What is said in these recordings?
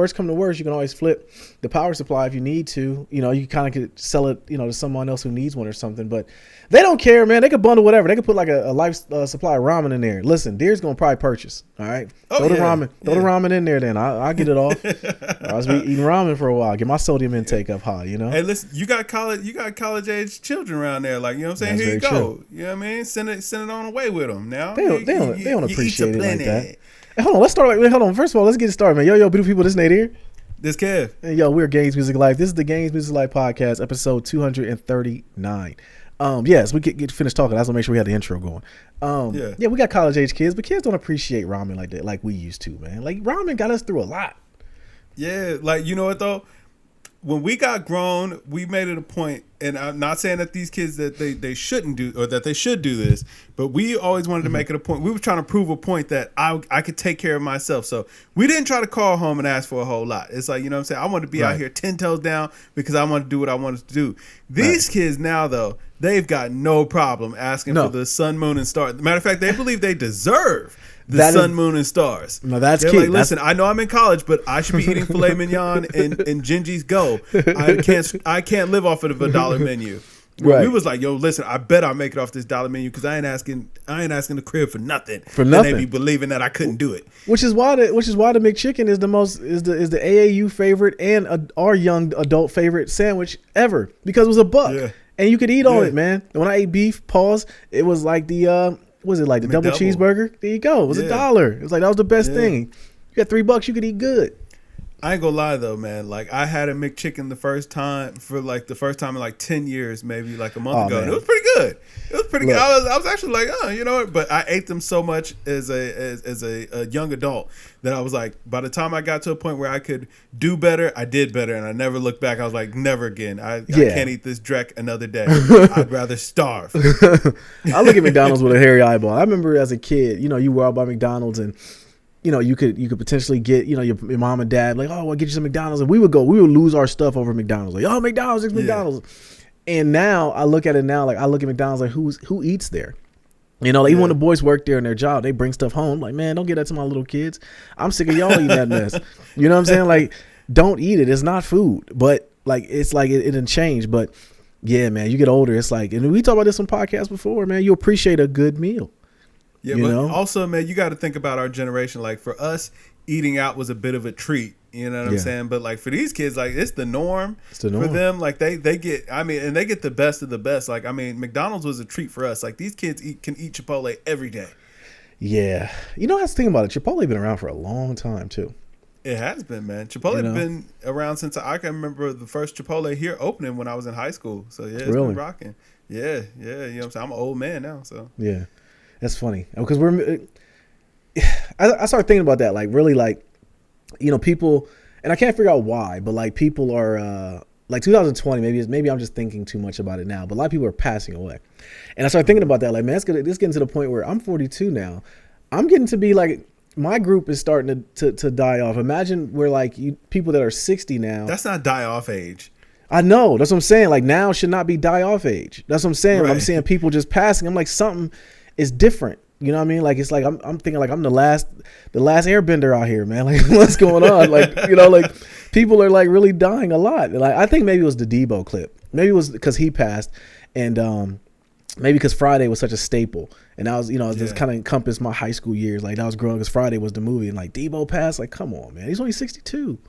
worst come to worst, you can always flip the power supply if you need to. You know, you kind of could sell it, you know, to someone else who needs one or something. But they don't care, man. They could bundle whatever. They could put like a life supply of ramen in there. Listen, Deer's gonna probably purchase. All right, throw the ramen in there. Then I'll get it off. I was eating ramen for a while. Get my sodium intake up high. You know. Hey, listen, you got college age children around there. Like, you know what I'm saying? Here you go. True. You know what I mean? Send it on away with them. Now they don't appreciate it like that. Hey, hold on, let's start. Hold on. First of all, let's get it started, man. Yo, beautiful people. This Nate here. This Kev. And yo, we're Games Music Life. This is the Games Music Life podcast, episode 239. Yes, we get finished talking. I just want to make sure we had the intro going. Yeah, we got college age kids, but kids don't appreciate ramen like that, like we used to, man. Like ramen got us through a lot. Yeah, like, you know what though? When we got grown, we made it a point, and I'm not saying that these kids that they shouldn't do or that they should do this, but we always wanted to make it a point. We were trying to prove a point that I could take care of myself. So we didn't try to call home and ask for a whole lot. It's like, you know what I'm saying? I wanted to be out here 10 toes down because I wanted to do what I wanted to do. These kids now, though, they've got no problem asking for the sun, moon, and stars. Matter of fact, they believe they deserve the sun, moon, and stars. No, that's They're key. Like, listen, I know I'm in college, but I should be eating filet mignon and Gingy's Go. I can't live off of a $1 menu. Right. We was like, yo, listen, I bet I'll make it off this $1 menu because I ain't asking the crib for nothing. For nothing. And they be believing that I couldn't do it. Which is why the McChicken is the AAU favorite and our young adult favorite sandwich ever because it was $1. Yeah. And you could eat on it, man. And when I ate beef, it was like the was it like the double cheeseburger? There you go. It was $1. It was like that was the best thing. You got $3, you could eat good. I ain't gonna lie though, man. Like I had a McChicken the first time in like 10 years, maybe like a month ago, and it was pretty good. It was pretty good. I was actually like, you know what? But I ate them so much as a young adult that I was like, by the time I got to a point where I could do better, I did better, and I never looked back. I was like, never again. I can't eat this dreck another day. I'd rather starve. I look at McDonald's with a hairy eyeball. I remember as a kid, you know, you were out by McDonald's and you know, you could potentially get, you know, your mom and dad like, oh, I'll get you some McDonald's. And we would lose our stuff over McDonald's. Like, oh, McDonald's, it's McDonald's. And now I look at it now, like I look at McDonald's like who eats there? You know, like even when the boys work there in their job, they bring stuff home. Like, man, don't get that to my little kids. I'm sick of y'all eating that mess. You know what I'm saying? Like, don't eat it. It's not food. But like, it's like it didn't change. But yeah, man, you get older. It's like, and we talked about this on podcasts before, man, you appreciate a good meal. Yeah, but also, man, you got to think about our generation. Like for us, eating out was a bit of a treat. You know what I'm saying? But like for these kids, like it's the norm. For them. Like they get, and they get the best of the best. Like, McDonald's was a treat for us. Like these kids can eat Chipotle every day. Yeah. You know, I was thinking about it. Chipotle been around for a long time too. It has been, man. Chipotle been around since I can remember the first Chipotle here opening when I was in high school. So yeah, it's been rocking. Yeah. You know what I'm saying? I'm an old man now, so. Yeah. That's funny because I started thinking about that, like really, like, you know, people, and I can't figure out why, but like people are like 2020. Maybe I'm just thinking too much about it now, but a lot of people are passing away, and I started thinking about that. Like, man, it's getting to the point where I'm 42 now. I'm getting to be like my group is starting to die off. Imagine where like people that are 60 now. That's not die off age. I know. That's what I'm saying. Like now should not be die off age. That's what I'm saying. Right. I'm seeing people just passing. I'm like something. It's different. You know what I mean? Like, it's like, I'm thinking like I'm the last airbender out here, man. Like what's going on? Like, you know, like people are like really dying a lot. Like, I think maybe it was the Debo clip. Maybe it was because he passed and, maybe because Friday was such a staple and that was, you know, just kind of encompassed my high school years. Like that was growing because Friday was the movie and like Debo passed. Like, come on, man. He's only 62.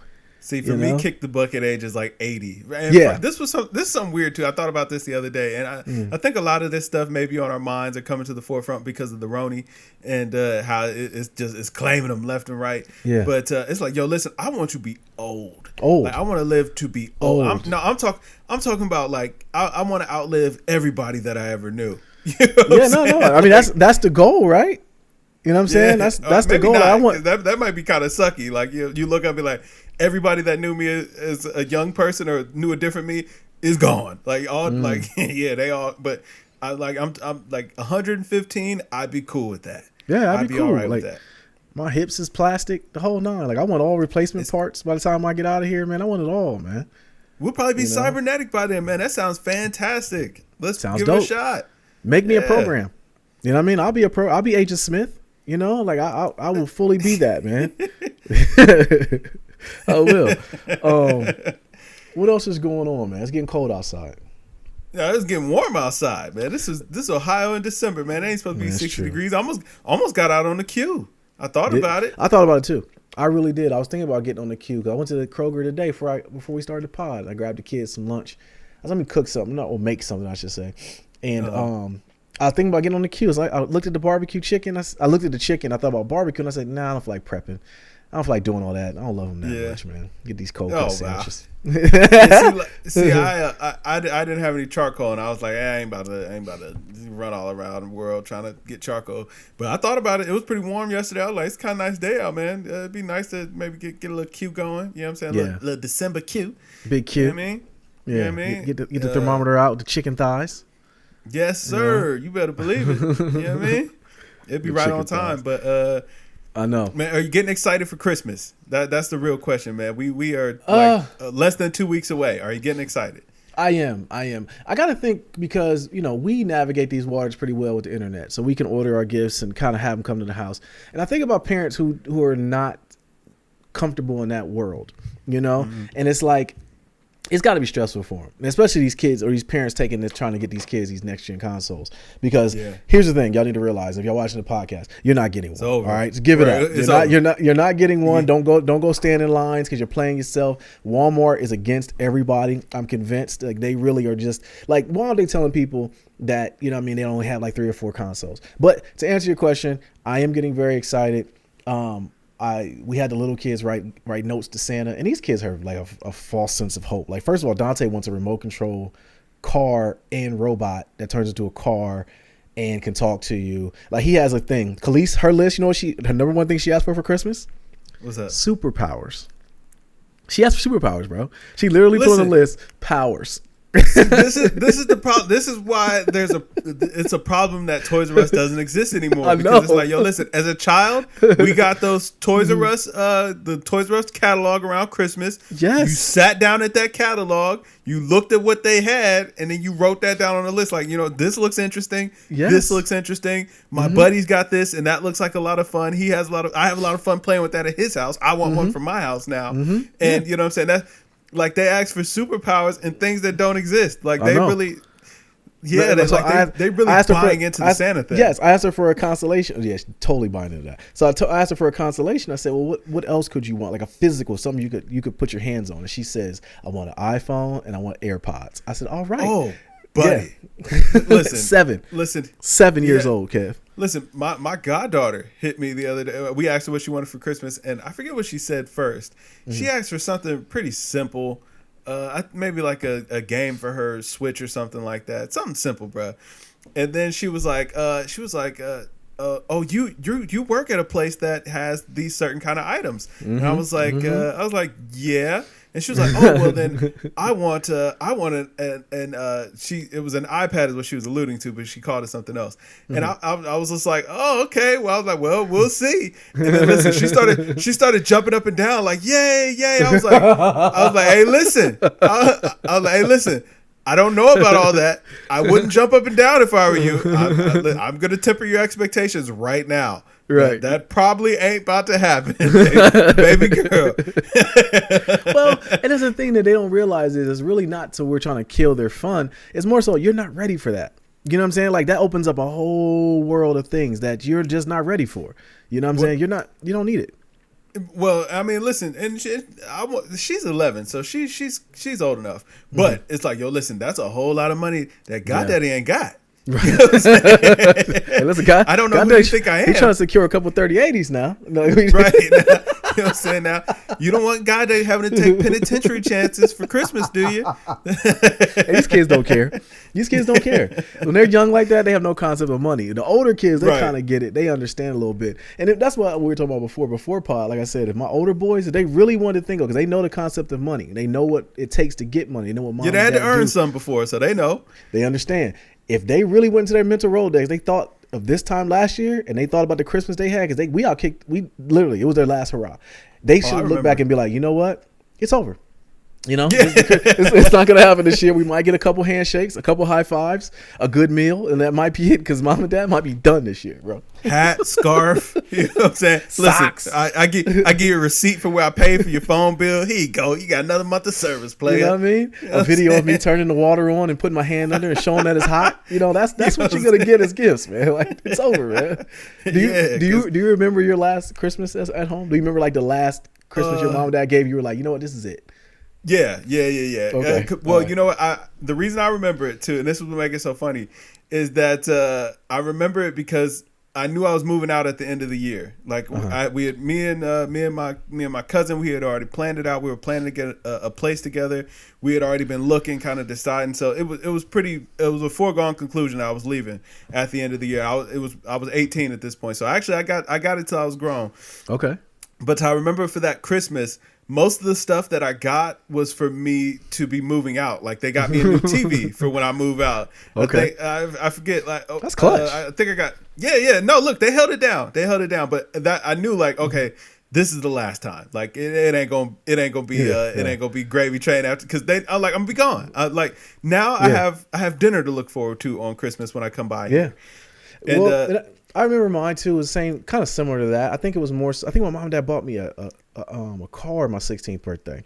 See, for me, kick the bucket age is like 80. And this is something weird too. I thought about this the other day, and I think a lot of this stuff may be on our minds or coming to the forefront because of the Roni and how it's claiming them left and right. Yeah. But it's like, yo, listen, I want to be old. Like I want to live to be old. I'm talking about like I want to outlive everybody that I ever knew. You know no. I mean that's the goal, right? You know what I'm saying? That's the goal. I want that might be kind of sucky. Like you look up and be like, everybody that knew me as a young person or knew a different me is gone. Like all like they all. But I'm like 115. I'd be cool with that. Yeah, I'd be cool. All right like, with that. My hips is plastic, the whole nine. Like I want all replacement parts by the time I get out of here, man. I want it all, man. We'll probably be cybernetic by then, man. That sounds fantastic. Let's give it a shot. Make me a program. You know what I mean? I'll be Agent Smith. You know, like I will fully be that, man. I will. What else is going on, man? It's getting cold outside. Yeah, it's getting warm outside, man. This is Ohio in December, man. It ain't supposed to be 60 degrees. I almost got out on the queue. I thought about it. I thought about it too. I really did. I was thinking about getting on the queue. I went to the Kroger today before we started the pod. I grabbed the kids some lunch. I was, let me cook something, or make something, I should say. And I was thinking about getting on the queue. So I looked at the barbecue chicken. I looked at the chicken. I thought about barbecue, and I said, nah, I don't feel like prepping. I don't feel like doing all that. I don't love them that much, man. Get these cold cut sandwiches. See, I didn't have any charcoal, and I was like, I ain't about to run all around the world trying to get charcoal. But I thought about it. It was pretty warm yesterday. I was like, it's kind of nice day out, man. It'd be nice to maybe get a little Q going. You know what I'm saying? Yeah. Little December Q. Big Q. You know what I mean? Yeah. You know what I mean? Get the thermometer out with the chicken thighs. Yes, sir. You better believe it. You know what I mean? It'd be right on time. Thighs. But I know. Man, are you getting excited for Christmas? That's the real question, man. We are less than 2 weeks away. Are you getting excited? I am. I got to think because, we navigate these waters pretty well with the internet. So we can order our gifts and kind of have them come to the house. And I think about parents who are not comfortable in that world, And it's like, it's got to be stressful for them, and especially these kids or these parents trying to get these kids these next gen consoles. Because here's the thing, y'all need to realize if y'all watching the podcast, you're not getting one. All right, just give it up. You're not getting one. Don't go stand in lines because you're playing yourself. Walmart is against everybody. I'm convinced. Like they really are just like why are they telling people that they only have like 3 or 4 consoles? But to answer your question, I am getting very excited. We had the little kids write notes to Santa, and these kids have like a false sense of hope. Like first of all, Dante wants a remote control car and robot that turns into a car and can talk to you. Like he has a thing. Khalees, her list, her number one thing she asked for Christmas? What's that? Superpowers. She asked for superpowers, bro. She literally put on the list powers. This is the problem. This is why it's a problem that Toys R Us doesn't exist anymore. Because it's like, yo, listen, as a child, we got those Toys R Us, the Toys R Us catalog around Christmas. Yes. You sat down at that catalog, you looked at what they had, and then you wrote that down on a list. Like, this looks interesting. Yes. This looks interesting. My buddy's got this, and that looks like a lot of fun. I have a lot of fun playing with that at his house. I want one for my house now. And you know what I'm saying? That's like they ask for superpowers and things that don't exist. Like they really, they really buying into the Santa thing. Yes, I asked her for a consolation. Yeah, she's totally buying into that. So I asked her for a consolation. I said, well, what else could you want? Like a physical, something you could put your hands on. And she says, I want an iPhone and I want AirPods. I said, all right. Oh, buddy. Yeah. Listen. 7 years old, Kev. Listen, my goddaughter hit me the other day. We asked her what she wanted for Christmas, and I forget what she said first. She asked for something pretty simple, maybe like a game for her Switch or something like that. Something simple, bro. And then she was like, oh, you work at a place that has these certain kind of items. And I was like, yeah. And she was like, oh, well then I want it was an iPad is what she was alluding to, but she called it something else. And I was just like, oh, okay. Well, I was like, well, we'll see. And then listen, she started jumping up and down like, yay. I was like, hey, listen. Hey, listen. I don't know about all that. I wouldn't jump up and down if I were you. I'm going to temper your expectations right now. Right. That probably ain't about to happen, baby girl. Well, and that's the thing that they don't realize is it's really not so we're trying to kill their fun. It's more so you're not ready for that. You know what I'm saying? Like that opens up a whole world of things that you're just not ready for. You know what I'm saying? You don't need it. Well, I mean, listen, and she's 11, so she's old enough. But it's like, yo, listen, that's a whole lot of money that Goddaddy ain't got. Right. You know what I'm hey, listen, guy, I don't know who you think I am. He's trying to secure a couple 3080s now. Right. Now, you know what I'm saying? Now, you don't want Goddaddy having to take penitentiary chances for Christmas, do you? Hey, these kids don't care. When they're young like that, they have no concept of money. The older kids, they kind of get it. They understand a little bit. And that's what we were talking about before pod. Like I said, if my older boys, if they really want to think of, because they know the concept of money. They know what it takes to get money. They know what mom and dad had to earn some before, so they know. They understand. If they really went into their mental Rolodex, they thought of this time last year, and they thought about the Christmas they had, because it was their last hurrah. They should look back and be like, you know what? It's over. You know, it's not going to happen this year. We might get a couple handshakes, a couple high fives, a good meal, and that might be it because mom and dad might be done this year, bro. Hat, scarf, you know what I'm saying? Socks. Listen, I give you a receipt for where I paid for your phone bill. Here you go. You got another month of service, player. You know what I mean? You know a video of me turning the water on and putting my hand under and showing that it's hot. You know, that's what you're going to get as gifts, man. Like, it's over, man. Do you remember your last Christmas at home? Do you remember like the last Christmas your mom and dad gave you? You were like, you know what, this is it. Yeah. Okay. Well, right. You know what? The reason I remember it too, and this is what makes it so funny, is that I remember it because I knew I was moving out at the end of the year. Like me and my cousin, we had already planned it out. We were planning to get a place together. We had already been looking, kind of deciding. So it was a foregone conclusion that I was leaving at the end of the year. I was 18 at this point. So actually, I got it till I was grown. Okay. But I remember for that Christmas, most of the stuff that I got was for me to be moving out. Like they got me a new TV for when I move out. Okay. I forget. Like that's clutch. I think I got. Yeah. No, look, they held it down. But that I knew like, okay, this is the last time. Like it ain't gonna be it ain't gonna be gravy train after because I'm gonna be gone. I have dinner to look forward to on Christmas when I come by. Yeah. And, well, I remember mine too was same kind of similar to that. I think it was more. I think my mom and dad bought me a car on my 16th birthday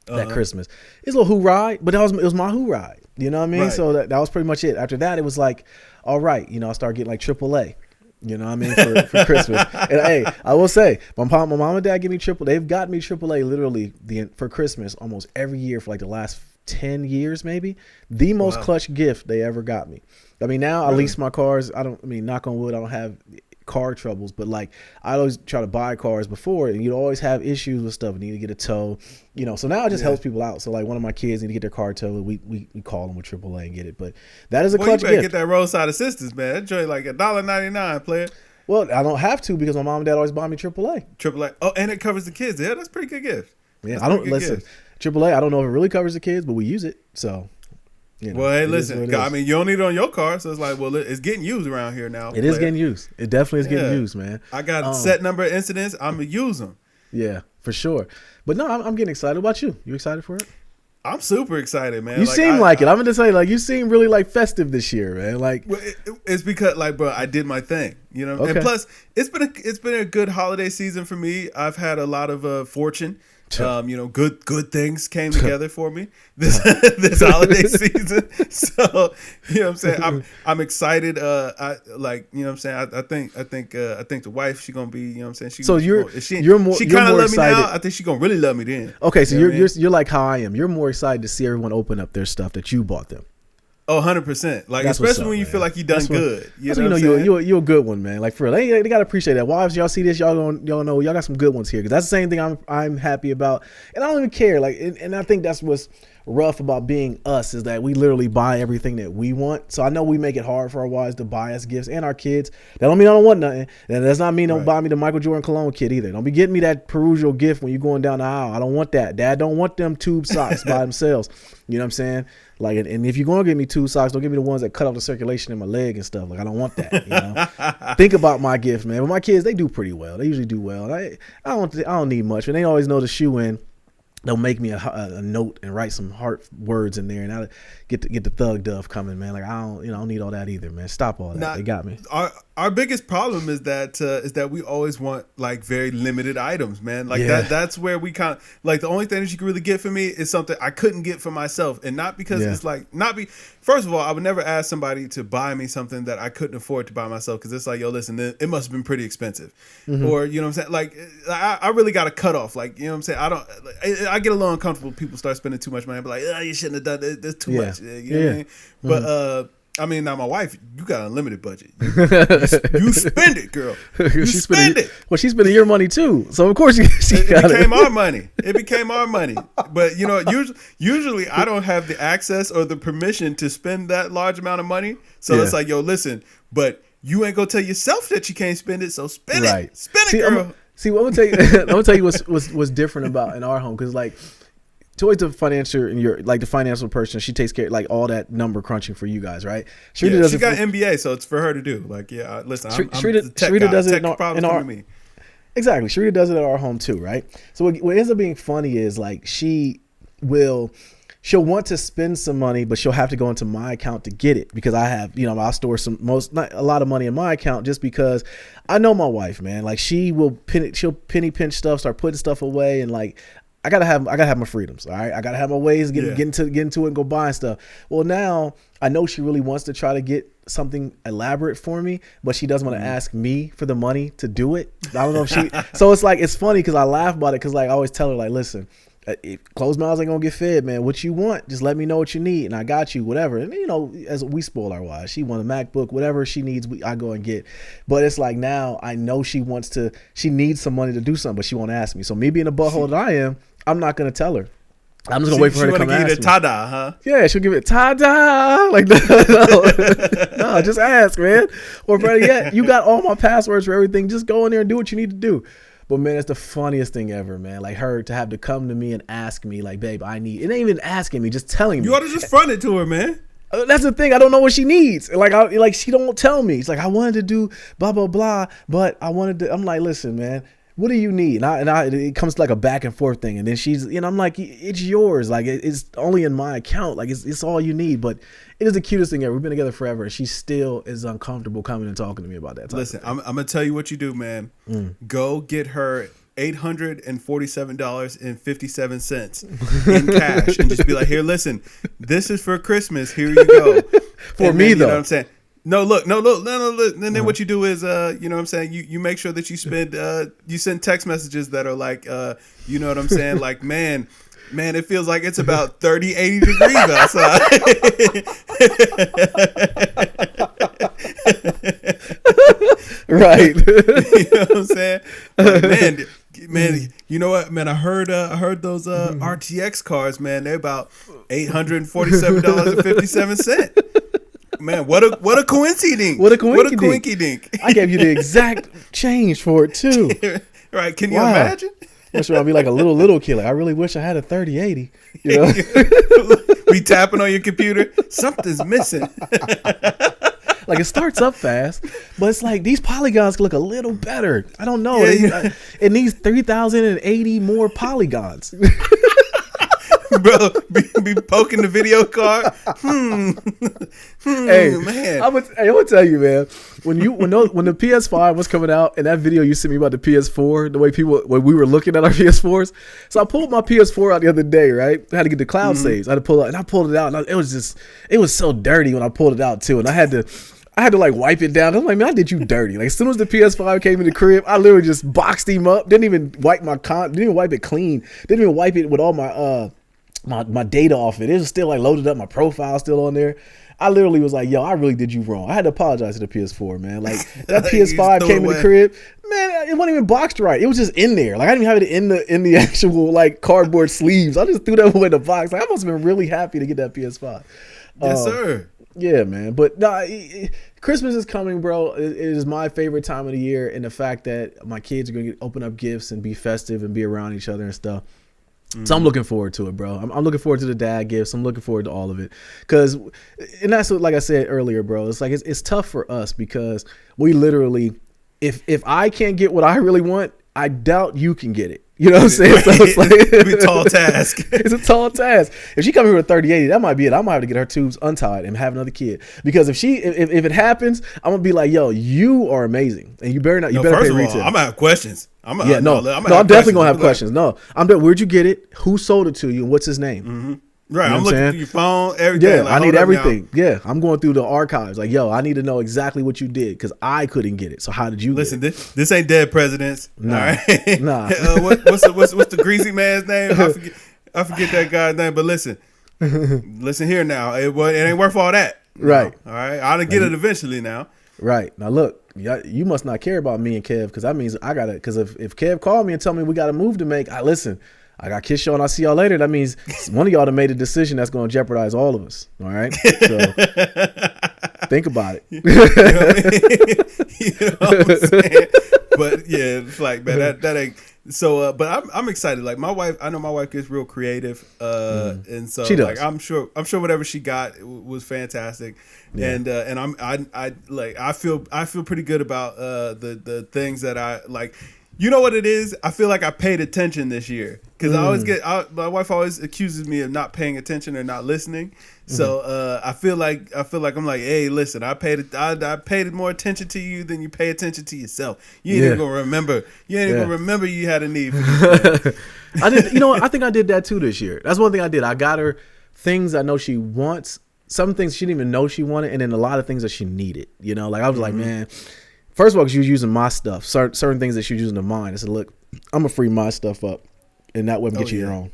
that Christmas. It's a little hoorah, but it was my hoorah. You know what I mean? Right. So that was pretty much it. After that, it was like, all right, you know, I started getting like AAA. You know what I mean for Christmas. And hey, I will say, my mom and dad give me AAA. They've got me AAA literally for Christmas almost every year for like the last 10 years maybe. The most clutch gift they ever got me. I mean, now I lease my cars. Knock on wood, I don't have car troubles, but like I always try to buy cars before and you'd always have issues with stuff. You need to get a tow, you know, so now it just helps people out. So like one of my kids need to get their car towed, we call them with AAA and get it. But that is a clutch you better gift. Get that roadside assistance, man. That joint like $1.99, player. Well, I don't have to because my mom and dad always buy me AAA. Oh, and it covers the kids. Yeah, that's a pretty good gift. Yeah, I don't listen. AAA, I don't know if it really covers the kids, but we use it. So you know, well, hey, listen. I mean, you don't need it on your car, so it's like, well, it's getting used around here now. It is getting used. It definitely is getting used, man. I got a set number of incidents. I'm gonna use them. Yeah, for sure. But no, I'm getting excited. What about you? You excited for it? I'm super excited, man. You seem like it. I'm gonna say, like, you seem really like festive this year, man. Like, well, it's because, like, bro, I did my thing, you know. Okay. And plus, it's been a good holiday season for me. I've had a lot of fortune. You know, good things came together for me this holiday season. So, you know what I'm saying? I'm excited. I like, you know what I'm saying? I think the wife, she gonna be, you know what I'm saying? She kind of love me now. I think she gonna really love me then. Okay, so you're like how I am. You're more excited to see everyone open up their stuff that you bought them. Oh, 100%. Like, that's especially when you feel like you done good. You know you're a good one, man. Like, for real, they gotta appreciate that. Wives, y'all see this, y'all know y'all got some good ones here. Because that's the same thing I'm happy about, and I don't even care. Like, and I think that's what's rough about being us is that we literally buy everything that we want. So I know we make it hard for our wives to buy us gifts and our kids. That don't mean I don't want nothing, and that's not mean don't buy me the Michael Jordan cologne kit either. Don't be getting me that perusal gift when you're going down the aisle. I don't want that. Dad don't want them tube socks by themselves. You know what I'm saying? Like, and if you're gonna give me tube socks, don't give me the ones that cut off the circulation in my leg and stuff. Like, I don't want that. You know, think about my gift, man. But my kids, they do pretty well. They usually do well. I don't need much, and they always know to shoe in. They'll make me a note and write some heart words in there, and I get the thug duff coming, man. Like, I don't need all that either, man. Stop all that. They got me. Our biggest problem is that we always want like very limited items, man. Like that's where we kind of like the only thing that you can really get for me is something I couldn't get for myself, and not because it's like First of all, I would never ask somebody to buy me something that I couldn't afford to buy myself because it's like, yo, listen, it must have been pretty expensive, or you know what I'm saying. Like, I really got a cutoff. Like, you know what I'm saying. I get a little uncomfortable when people start spending too much money. I'm like, you shouldn't have done that. That's too much. You know what I mean? But I mean, now my wife, you got an unlimited budget. You spend it, girl. You spend it. Well, she's spending your money too, so of course it became our money. It became our money. But you know, usually I don't have the access or the permission to spend that large amount of money. So it's like, yo, listen, but you ain't gonna tell yourself that you can't spend it, so spend it. Spend it, girl. I'm gonna tell you. I'm gonna tell you what's different about in our home, because like. Toy's the financial, and you're like the financial person. She takes care of like all that number crunching for you guys, right? She got MBA, so it's for her to do. Like, listen, Shrita does it in our me. Exactly. Shrita does it at our home too, right? So what ends up being funny is like she'll want to spend some money, but she'll have to go into my account to get it because I have, I'll store not a lot of money in my account just because I know my wife, man. Like she'll penny pinch stuff, start putting stuff away, and like I gotta have my freedoms. All right, I gotta have my ways get into it and go buying stuff. Well, now I know she really wants to try to get something elaborate for me, but she doesn't want to ask me for the money to do it. I don't know if she. So it's funny because I laugh about it because like I always tell her like, listen, closed mouths ain't gonna get fed, man. What you want, just let me know what you need, and I got you, whatever. And as we spoil our wives, she want a MacBook, whatever she needs, I go and get. But it's like now I know she needs some money to do something, but she won't ask me. So me being a butthole that I am, I'm not gonna tell her. I'm just gonna wait for her to come ask me. Ta-da, huh? Yeah, she'll give it ta-da. Like no, just ask, man. Or better yet, you got all my passwords for everything. Just go in there and do what you need to do. But man, it's the funniest thing ever, man. Like her to have to come to me and ask me, like, babe, it ain't even asking me, just telling me. You ought to just front it to her, man. That's the thing. I don't know what she needs. Like she don't tell me. It's like I wanted to do blah blah blah, but I wanted to. I'm like, listen, man. What do you need? And it comes to like a back and forth thing. And then she's, I'm like, it's yours. Like it's only in my account. Like it's all you need. But it is the cutest thing ever. We've been together forever. And she still is uncomfortable coming and talking to me about that. Listen, I'm going to tell you what you do, man. Go get her $847.57 in cash and just be like, here, listen, this is for Christmas. Here you go. For me, though. You know what I'm saying? No, look. And then what you do is, you know what I'm saying? You make sure that you send text messages that are like, you know what I'm saying? Like, man, it feels like it's about 30, 80 degrees outside. Right. You know what I'm saying? Like, man, you know what, man? I heard those RTX cards, man. They're about $847.57. Man, what a coinky-dink. What a coinky-dink. I gave you the exact change for it too. Right? Can you imagine? I'm sure I'll be like a little kid. Like, I really wish I had a 3080. You know, be tapping on your computer. Something's missing. Like it starts up fast, but it's like these polygons look a little better. I don't know. It needs 3,080 more polygons. Bro, be poking the video card. Hey, man. I'm gonna tell you, man. When the PS5 was coming out, and that video you sent me about the PS4, the way when we were looking at our PS4s. So I pulled my PS4 out the other day, right? I had to get the cloud saves. I had to pull it out, and I pulled it out, and it was so dirty when I pulled it out too, and I had to like wipe it down. I'm like, man, I did you dirty. Like as soon as the PS5 came in the crib, I literally just boxed him up. Didn't even wipe didn't even wipe it clean. Didn't even wipe it with all my my data off it. It was still like loaded up. My profile still on there. I literally was like, yo, I really did you wrong. I had to apologize to the PS4, man. Like that PS5 came in the crib, man. It wasn't even boxed right. It was just in there. Like I didn't even have it in the actual like cardboard sleeves. I just threw that away in the box. Like I must have been really happy to get that PS5. Yes, sir. Yeah, man. But Christmas is coming, bro. It is my favorite time of the year, and the fact that my kids are gonna open up gifts and be festive and be around each other and stuff. So I'm looking forward to it, bro. I'm looking forward to the dad gifts. I'm looking forward to all of it. And that's what, like I said earlier, bro, it's like, it's tough for us because we literally, if I can't get what I really want, I doubt you can get it. You know what I'm saying? So it's like it's a tall task. It's a tall task. If she come here with 3080, that might be it. I might have to get her tubes untied and have another kid. Because if it happens, I'm gonna be like, yo, you are amazing, and you better not. You better pay retail. I'm gonna have questions. I'm definitely gonna have questions. No, where'd you get it? Who sold it to you? And what's his name? Mm-hmm. Right, You know I'm looking through your phone, everything. Yeah, like, I need everything. Yeah, I'm going through the archives. Like, yo, I need to know exactly what you did because I couldn't get it. So how did you? Listen, get it? This ain't dead presidents. Nah, all right? Nah. What's the greasy man's name? I forget that guy's name. But listen here now. It ain't worth all that. Right. No, all right. I'll get it eventually now. Right. Now look, you must not care about me and Kev because that means I gotta. Because if Kev called me and tell me we got a move to make, I got Kiss Show and I'll see y'all later. That means one of y'all done made a decision that's going to jeopardize all of us. All right. So think about it. You know what I'm saying? But yeah, it's like, man, that ain't so. But I'm excited. Like my wife, I know my wife gets real creative, and so she does. Like I'm sure whatever she got was fantastic, yeah. And I feel pretty good about the things that I like. You know what it is? I feel like I paid attention this year because my wife always accuses me of not paying attention or not listening. So I feel like I'm like, hey, listen, I paid more attention to you than you pay attention to yourself. You ain't even gonna remember. You ain't even gonna remember you had a need for this. I did. You know what? I think I did that too this year. That's one thing I did. I got her things I know she wants. Some things she didn't even know she wanted, and then a lot of things that she needed. You know, like I was like, man. First of all, she was using my stuff, certain things that she was using of mine. I said, look, I'm going to free my stuff up, and that way get you your own.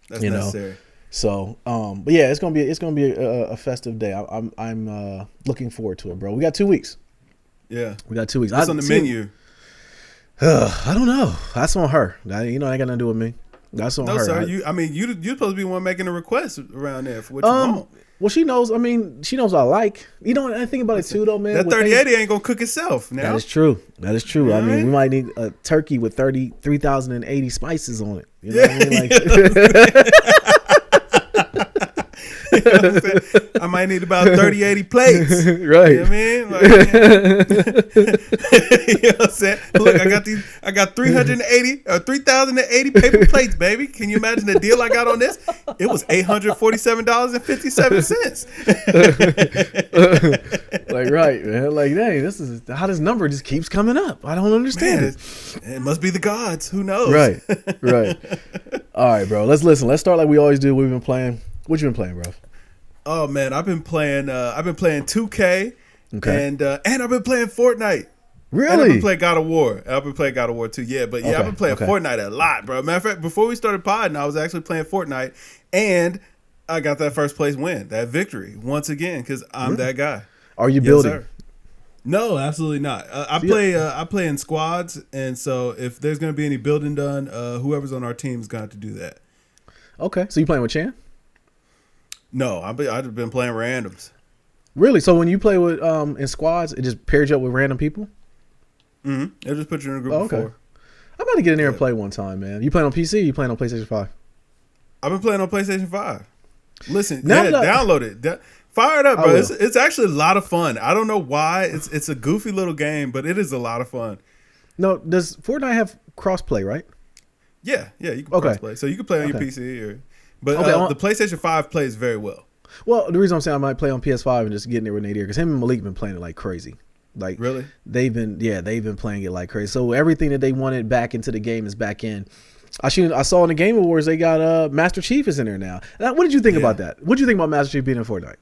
That's necessary. So, but yeah, it's gonna be a festive day. I'm looking forward to it, bro. We got 2 weeks. Yeah, we got 2 weeks. What's on the menu? I don't know. That's on her. That ain't got nothing to do with me. That's on her. Sir, you're supposed to be one making a request around there for what you want. Well, she knows. I mean, she knows what I like. You know, I think about it too, though, man. That 3080 ain't gonna cook itself. Now that is true. You I mean, we might need a turkey with 3,080 spices on it. You know what I mean? You know what I'm saying? I might need about 3080 plates. Right. You know what I mean? Like, you know what I'm saying? Look, I got 380 or 3,080 paper plates, baby. Can you imagine the deal I got on this? It was $847.57. Like, right, man. Like, dang, this is how this number just keeps coming up. I don't understand it. It must be the gods. Who knows? Right. All right, bro. Let's listen. Let's start like we always do. We've been playing. What you been playing, bro? Oh man, I've been playing 2K, and I've been playing Fortnite. Really? And I've been playing God of War. I've been playing God of War too. Yeah, but I've been playing Fortnite a lot, bro. Matter of fact, before we started podding, I was actually playing Fortnite, and I got that first place win, that victory once again, because I'm that guy. Are you building? Sir. No, absolutely not. I play in squads, and so if there's going to be any building done, whoever's on our team is going to have to do that. Okay, so you playing with Chan? No, I've been playing randoms. Really? So when you play with in squads, it just pairs you up with random people? Mm-hmm. It'll just put you in a group of 4. I'm about to get in there and play one time, man. You playing on PC or you playing on PlayStation 5? I've been playing on PlayStation 5. Listen, download it. Fire it up, bro. It's actually a lot of fun. I don't know why. It's a goofy little game, but it is a lot of fun. No, does Fortnite have crossplay, right? Yeah, you can crossplay. So you can play on your PC but the PlayStation 5 plays very well. Well, the reason I'm saying I might play on PS5 and just get in there with Nadir, because him and Malik been playing it like crazy. Like really, they've been playing it like crazy. So everything that they wanted back into the game is back in. I saw in the Game Awards they got Master Chief is in there now. What did you think about that? What did you think about Master Chief being in Fortnite?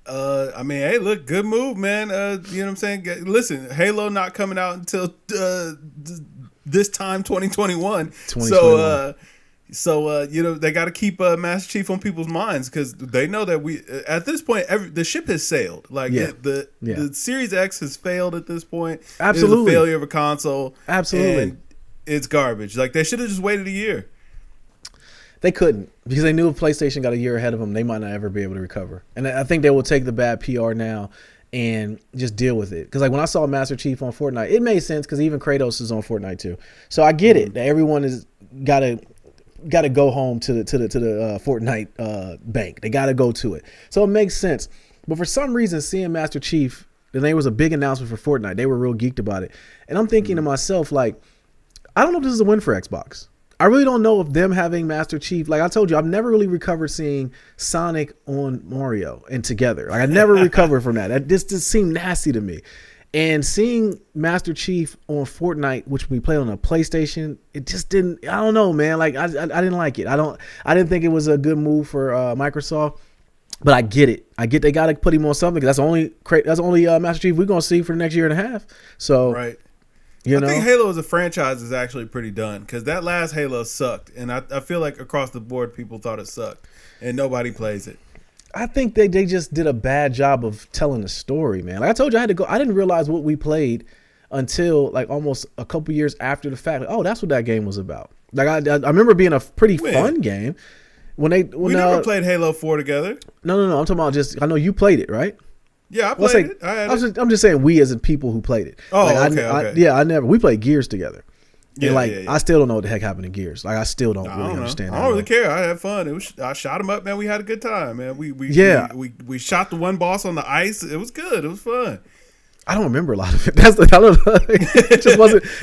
I mean, hey, look, good move, man. You know what I'm saying? Listen, Halo not coming out until this time, 2021. So you know, they got to keep Master Chief on people's minds because they know that we at this point the ship has sailed. Like the Series X has failed at this point. Absolutely, it's a failure of a console. Absolutely, and it's garbage. Like they should have just waited a year. They couldn't because they knew if PlayStation got a year ahead of them, they might not ever be able to recover. And I think they will take the bad PR now and just deal with it. Because like when I saw Master Chief on Fortnite, it made sense because even Kratos is on Fortnite too. So I get it that everyone is got to go home to the Fortnite bank. They got to go to it. So it makes sense. But for some reason, seeing Master Chief, then there was a big announcement for Fortnite. They were real geeked about it. And I'm thinking to myself, like, I don't know if this is a win for Xbox. I really don't know if them having Master Chief, like I told you, I've never really recovered seeing Sonic on Mario and together. Like I never recovered from that. That just seemed nasty to me. And seeing Master Chief on Fortnite, which we played on a PlayStation, it just didn't. I don't know, man. Like I didn't like it. I didn't think it was a good move for Microsoft. But I get it. I get they got to put him on something because that's the only Master Chief we're gonna see for the next year and a half. So right. I think Halo as a franchise is actually pretty done because that last Halo sucked, and I feel like across the board people thought it sucked, and nobody plays it. I think they just did a bad job of telling the story, man. Like I told you, I had to go. I didn't realize what we played until like almost a couple years after the fact. Like, oh, that's what that game was about. Like I remember it being a pretty fun game. We never played Halo 4 together. No. I'm talking about I know you played it, right? Yeah, I played it. I'm just saying we as in people who played it. Oh, like, okay. We played Gears together. Yeah, and I still don't know what the heck happened to Gears. Like I still don't really understand. I don't really care. I had fun. I shot him up, man. We had a good time, man. We shot the one boss on the ice. It was good. It was fun. I don't remember a lot of it. That's the, I don't know.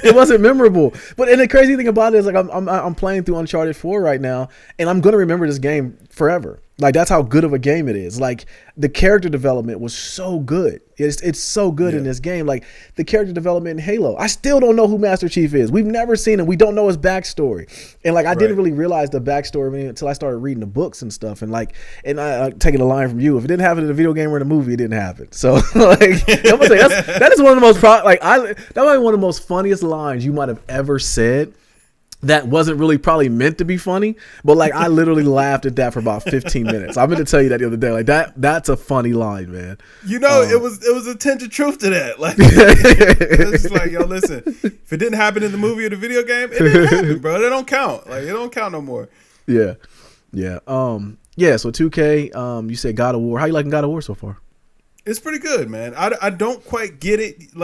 It wasn't memorable. But and the crazy thing about it is like I'm playing through Uncharted 4 right now, and I'm gonna remember this game forever. Like that's how good of a game it is. Like the character development was so good. It's so good in this game. Like the character development in Halo. I still don't know who Master Chief is. We've never seen him. We don't know his backstory. And like I didn't really realize the backstory until I started reading the books and stuff. And like I taking a line from you. If it didn't happen in a video game or in a movie, it didn't happen. So like I'm gonna say that is one of the most that might be one of the most funniest lines you might have ever said. That wasn't really probably meant to be funny, but like I literally laughed at that for about 15 minutes. I meant to tell you that the other day. Like that's a funny line, man. You know, it was a tinge of truth to that. Like it's like, yo, listen, if it didn't happen in the movie or the video game, it didn't happen, bro. They don't count. Like it don't count no more. Yeah. Yeah. So 2K, you said God of War. How you liking God of War so far? It's pretty good, man. I don't quite get it.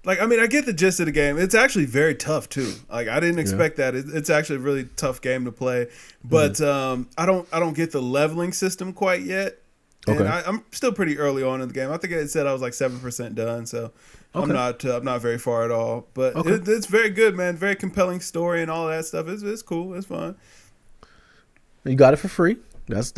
Like, I mean, I get the gist of the game. It's actually very tough too. Like, I didn't expect that. It's actually a really tough game to play. But I don't get the leveling system quite yet. Okay. And I'm still pretty early on in the game. I think it said I was like 7% done, so I'm not very far at all. But it's very good, man. Very compelling story and all that stuff. It's cool. It's fun. You got it for free. That's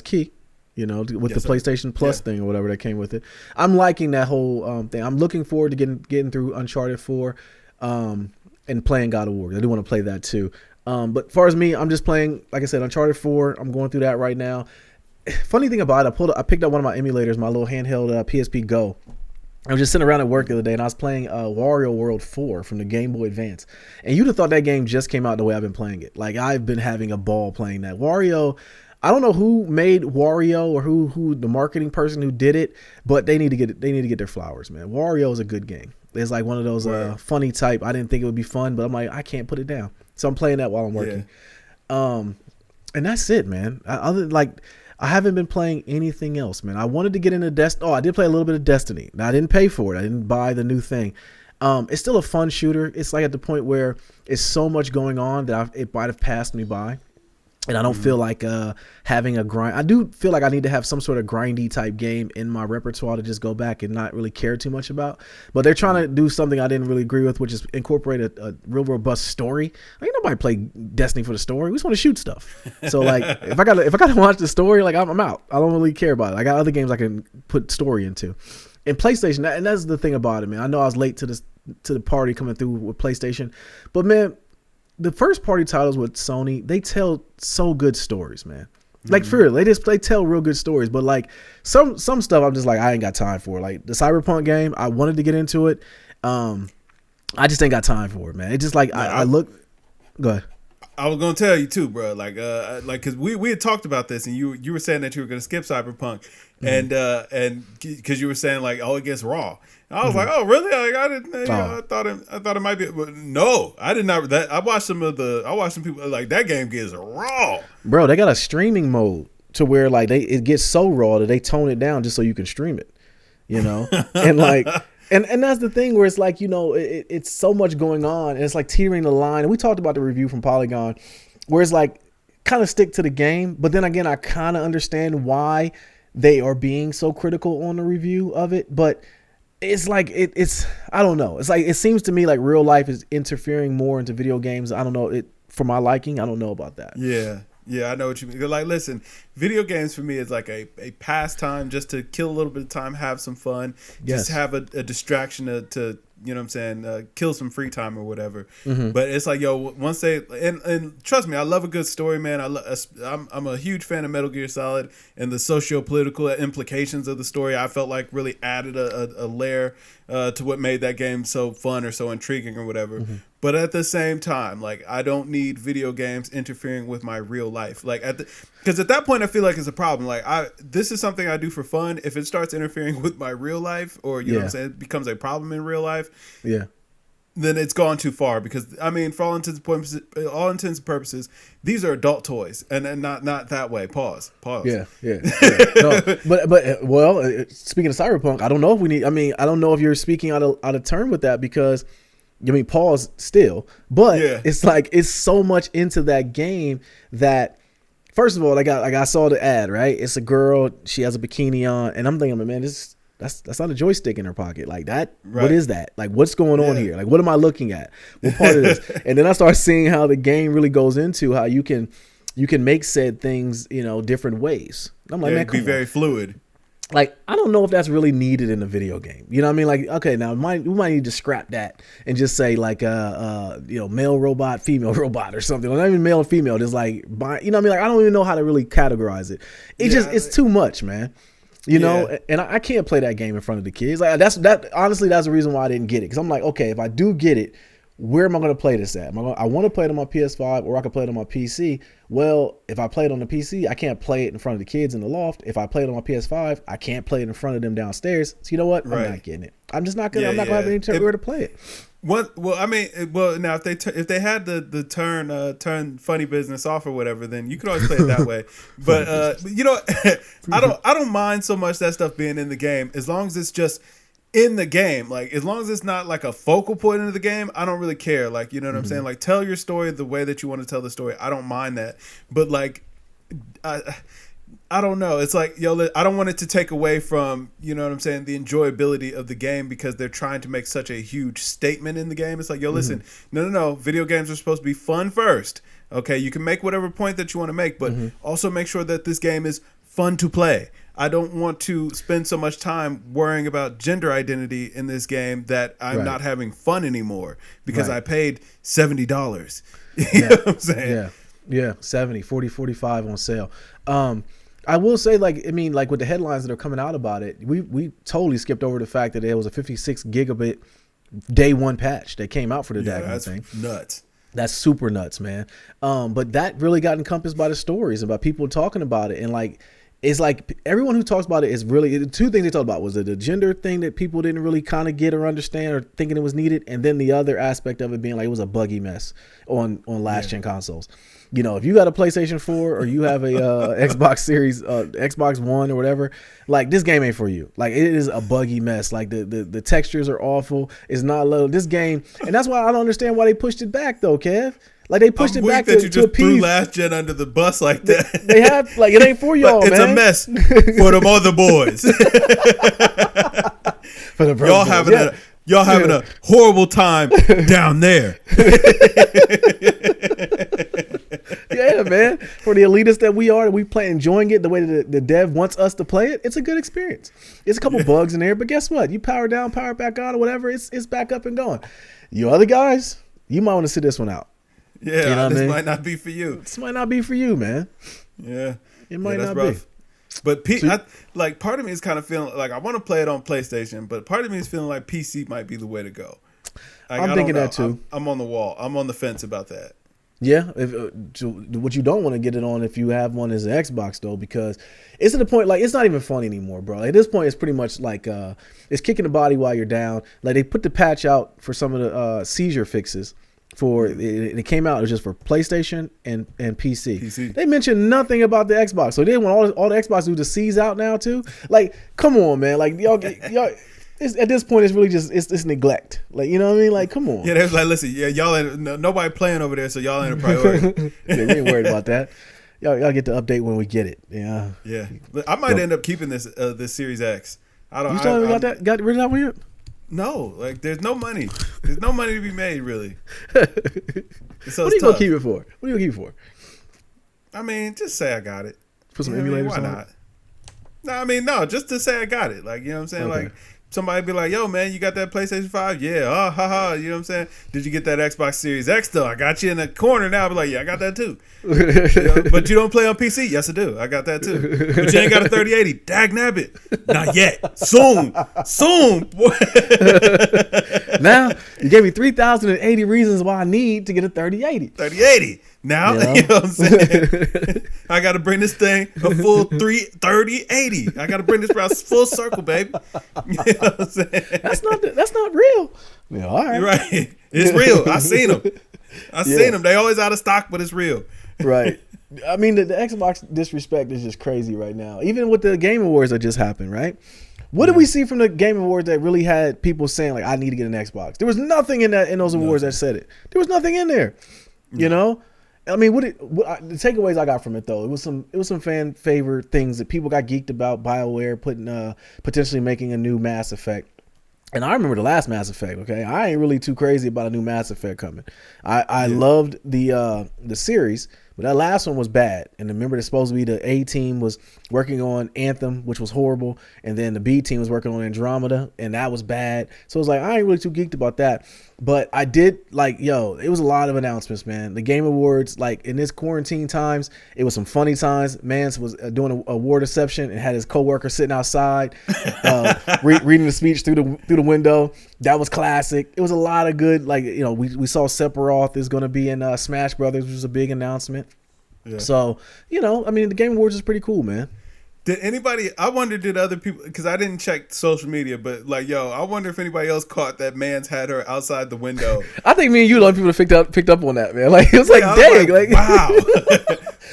key. You know, with the PlayStation Plus thing or whatever that came with it. I'm liking that whole thing. I'm looking forward to getting through Uncharted 4 and playing God of War. I do want to play that too. But as far as me, I'm just playing, like I said, Uncharted 4. I'm going through that right now. Funny thing about it, I picked up one of my emulators, my little handheld PSP Go. I was just sitting around at work the other day, and I was playing Wario World 4 from the Game Boy Advance. And you'd have thought that game just came out the way I've been playing it. Like, I've been having a ball playing that. Wario... I don't know who made Wario or who the marketing person who did it, but they need to get their flowers, man. Wario is a good game. It's like one of those funny type. I didn't think it would be fun, but I'm like, I can't put it down. So I'm playing that while I'm working. And that's it, man. I haven't been playing anything else, man. I wanted to get into Destiny. Oh, I did play a little bit of Destiny. Now, I didn't pay for it. I didn't buy the new thing. It's still a fun shooter. It's like at the point where it's so much going on that it might have passed me by. And I don't feel like having a grind. I do feel like I need to have some sort of grindy type game in my repertoire to just go back and not really care too much about. But they're trying to do something I didn't really agree with, which is incorporate a real robust story. Like nobody play Destiny for the story. We just want to shoot stuff. So like if I gotta watch the story, like I'm out. I don't really care about it. I got other games I can put story into. And PlayStation, and that's the thing about it, man. I know I was late to the party coming through with PlayStation, but man. The first party titles with Sony, they tell so good stories, man. Like for real, they tell real good stories. But like some stuff, I'm just like I ain't got time for. Like the Cyberpunk game, I wanted to get into it. I just ain't got time for it, man. It's just like I look. Go ahead. I was gonna tell you too, bro. Like because we had talked about this, and you were saying that you were gonna skip Cyberpunk, and because you were saying like, oh, it gets raw. And I was like, oh, really? Like I didn't. You know, I thought it might be. But no, I did not. That I watched some people like that game gets raw, bro. They got a streaming mode to where like it gets so raw that they tone it down just so you can stream it. You know, and like. And that's the thing where it's like, you know, it's so much going on and it's like teetering the line. And we talked about the review from Polygon where it's like kind of stick to the game. But then again, I kind of understand why they are being so critical on the review of it. But it's like it's I don't know. It's like it seems to me like real life is interfering more into video games. I don't know. For my liking, I don't know about that. Yeah, I know what you mean. Like, listen, video games for me is like a pastime just to kill a little bit of time, have some fun, just have a distraction to you know what I'm saying, kill some free time or whatever. But it's like, yo, once they and trust me, I love a good story, man. I'm a huge fan of Metal Gear Solid and the socio-political implications of the story. I felt like really added a layer to what made that game so fun or so intriguing or whatever. But at the same time, like I don't need video games interfering with my real life. Like because at that point I feel like it's a problem. Like this is something I do for fun. If it starts interfering with my real life, or you know what I'm saying, it becomes a problem in real life. Yeah. Then it's gone too far because I mean, for all intents and purposes, these are adult toys, and not that way. Pause. Yeah. No, but well, speaking of Cyberpunk, I don't know if we need. I mean, I don't know if you're speaking out of turn with that because. I mean, pause still, but it's like it's so much into that game that first of all, I saw the ad, right? It's a girl, she has a bikini on, and I'm thinking, man, this That's not a joystick in her pocket. Like that. Right. What is that? Like what's going on here? Like what am I looking at? What part of this? And then I start seeing how the game really goes into how you can make said things, different ways. I'm like, man, be very fluid. Like, I don't know if that's really needed in a video game. You know what I mean? Like, okay, now we might need to scrap that and just say like, male robot, female robot or something. Or not even male and female. Just like, you know what I mean? Like, I don't even know how to really categorize it. It's too much, man. You know, and I can't play that game in front of the kids. Like honestly, that's the reason why I didn't get it. Because I'm like, okay, if I do get it, where am I going to play this at? I want to play it on my PS5 or I can play it on my PC. Well, if I play it on the PC, I can't play it in front of the kids in the loft. If I play it on my PS5, I can't play it in front of them downstairs. So you know what? I'm not getting it. I'm just not gonna. I'm not gonna have anywhere to play it. Now if they had the turn funny business off or whatever, then you could always play it that way. But I don't mind so much that stuff being in the game as long as it's just in the game. Like as long as it's not like a focal point into the game, I don't really care. Like, you know what I'm saying? Like tell your story the way that you want to tell the story. I don't mind that. But like I don't know. It's like, I don't want it to take away from, you know what I'm saying, the enjoyability of the game because they're trying to make such a huge statement in the game. It's like, listen, no. Video games are supposed to be fun first. Okay, you can make whatever point that you want to make, but also make sure that this game is fun to play. I don't want to spend so much time worrying about gender identity in this game that I'm not having fun anymore because I paid $70. You know what I'm saying? Yeah, 70, 40, 45 on sale. I will say, like with the headlines that are coming out about it, we totally skipped over the fact that there was a 56 gigabit day one patch that came out for the daggone thing. Nuts. That's super nuts, man. But that really got encompassed by the stories and by people talking about it. And like, it's like everyone who talks about it is really, the two things they talked about was the gender thing that people didn't really kind of get or understand or thinking it was needed. And then the other aspect of it being like, it was a buggy mess on last gen consoles. You know, if you got a PlayStation 4 or you have a Xbox Series, Xbox One or whatever, like this game ain't for you. Like it is a buggy mess. Like the textures are awful. It's not low. This game, and that's why I don't understand why they pushed it back though, Kev. Like they pushed it back that you to just appease. threw last gen under the bus like that. They have like it ain't for y'all, it's man. a mess for them other boys. For the y'all having a horrible time down there. Yeah, man. For the elitists that we are, that we play enjoying it the way that the dev wants us to play it, it's a good experience. It's a couple bugs in there, but guess what? You power down, power back on, or whatever, it's back up and going. You other guys, you might want to sit this one out. Yeah, you know this might not be for you. This might not be for you, man. Yeah. It might not rough. be. But part of me is kind of feeling like I want to play it on PlayStation, but part of me is feeling like PC might be the way to go. Like, I'm thinking that too. I'm on the wall. I'm on the fence about that. Yeah, what you don't want to get it on if you have one is an Xbox though, because it's to the point like it's not even fun anymore, bro. Like, at this point, it's pretty much like it's kicking the body while you're down. Like they put the patch out for some of the seizure fixes for it came out. It was just for PlayStation and PC. They mentioned nothing about the Xbox, so they want all the Xbox do to seize out now too. Like, come on, man. Like y'all. At this point, it's really just it's neglect. Like, you know what I mean? Like, come on. Yeah, they was like, listen, y'all ain't nobody playing over there, so y'all ain't a priority. Yeah, we ain't worried about that. Y'all get the update when we get it. Yeah. Yeah, but I might end up keeping this Series X. I don't. You still haven't got rid of that one yet? No, like there's no money. There's no money to be made, really. So what are you gonna keep it for? What are you gonna keep it for? I mean, just say I got it. Put some emulators on. Why not? No, I mean, no, just to say I got it. Like, you know what I'm saying? Okay. Like, somebody be like, yo, man, you got that PlayStation 5? Yeah. You know what I'm saying? Did you get that Xbox Series X, though? I got you in the corner now. I'll be like, yeah, I got that, too. You know, but you don't play on PC? Yes, I do. I got that, too. But you ain't got a 3080? Dag nabbit. Not yet. Soon. Now, you gave me 3,080 reasons why I need to get a 3080. 3080. Now, you know what I'm saying? I got to bring this thing a full 3080. I got to bring this around full circle, baby. You know what I'm saying? That's not real. Yeah, all right. You're right. It's real. I seen them. Seen them. They always out of stock, but it's real. Right. I mean, the Xbox disrespect is just crazy right now. Even with the Game Awards that just happened, right? What did we see from the Game Awards that really had people saying, like, I need to get an Xbox? There was nothing in those awards that said it. There was nothing in there, you know? I mean, the takeaways I got from it though, it was some fan favorite things that people got geeked about. BioWare putting potentially making a new Mass Effect. And I remember the last Mass Effect. Okay, I ain't really too crazy about a new Mass Effect coming. I loved the series, but that last one was bad. And remember, it's supposed to be the A team was working on Anthem, which was horrible, and then the B team was working on Andromeda, and that was bad. So it was like I ain't really too geeked about that. But I did like, it was a lot of announcements, man. The Game Awards, like in this quarantine times, it was some funny times. Mance was doing a award reception and had his coworker sitting outside, reading the speech through the window. That was classic. It was a lot of good, like, we saw Sephiroth is going to be in Smash Brothers, which was a big announcement. Yeah. So, I mean, the Game Awards is pretty cool, man. Did anybody, I wonder, did other people, because I didn't check social media, but like, I wonder if anybody else caught that Mance had her outside the window. I think me and you, a lot of people have picked up on that, man. Like, it was like, dang. Like, wow.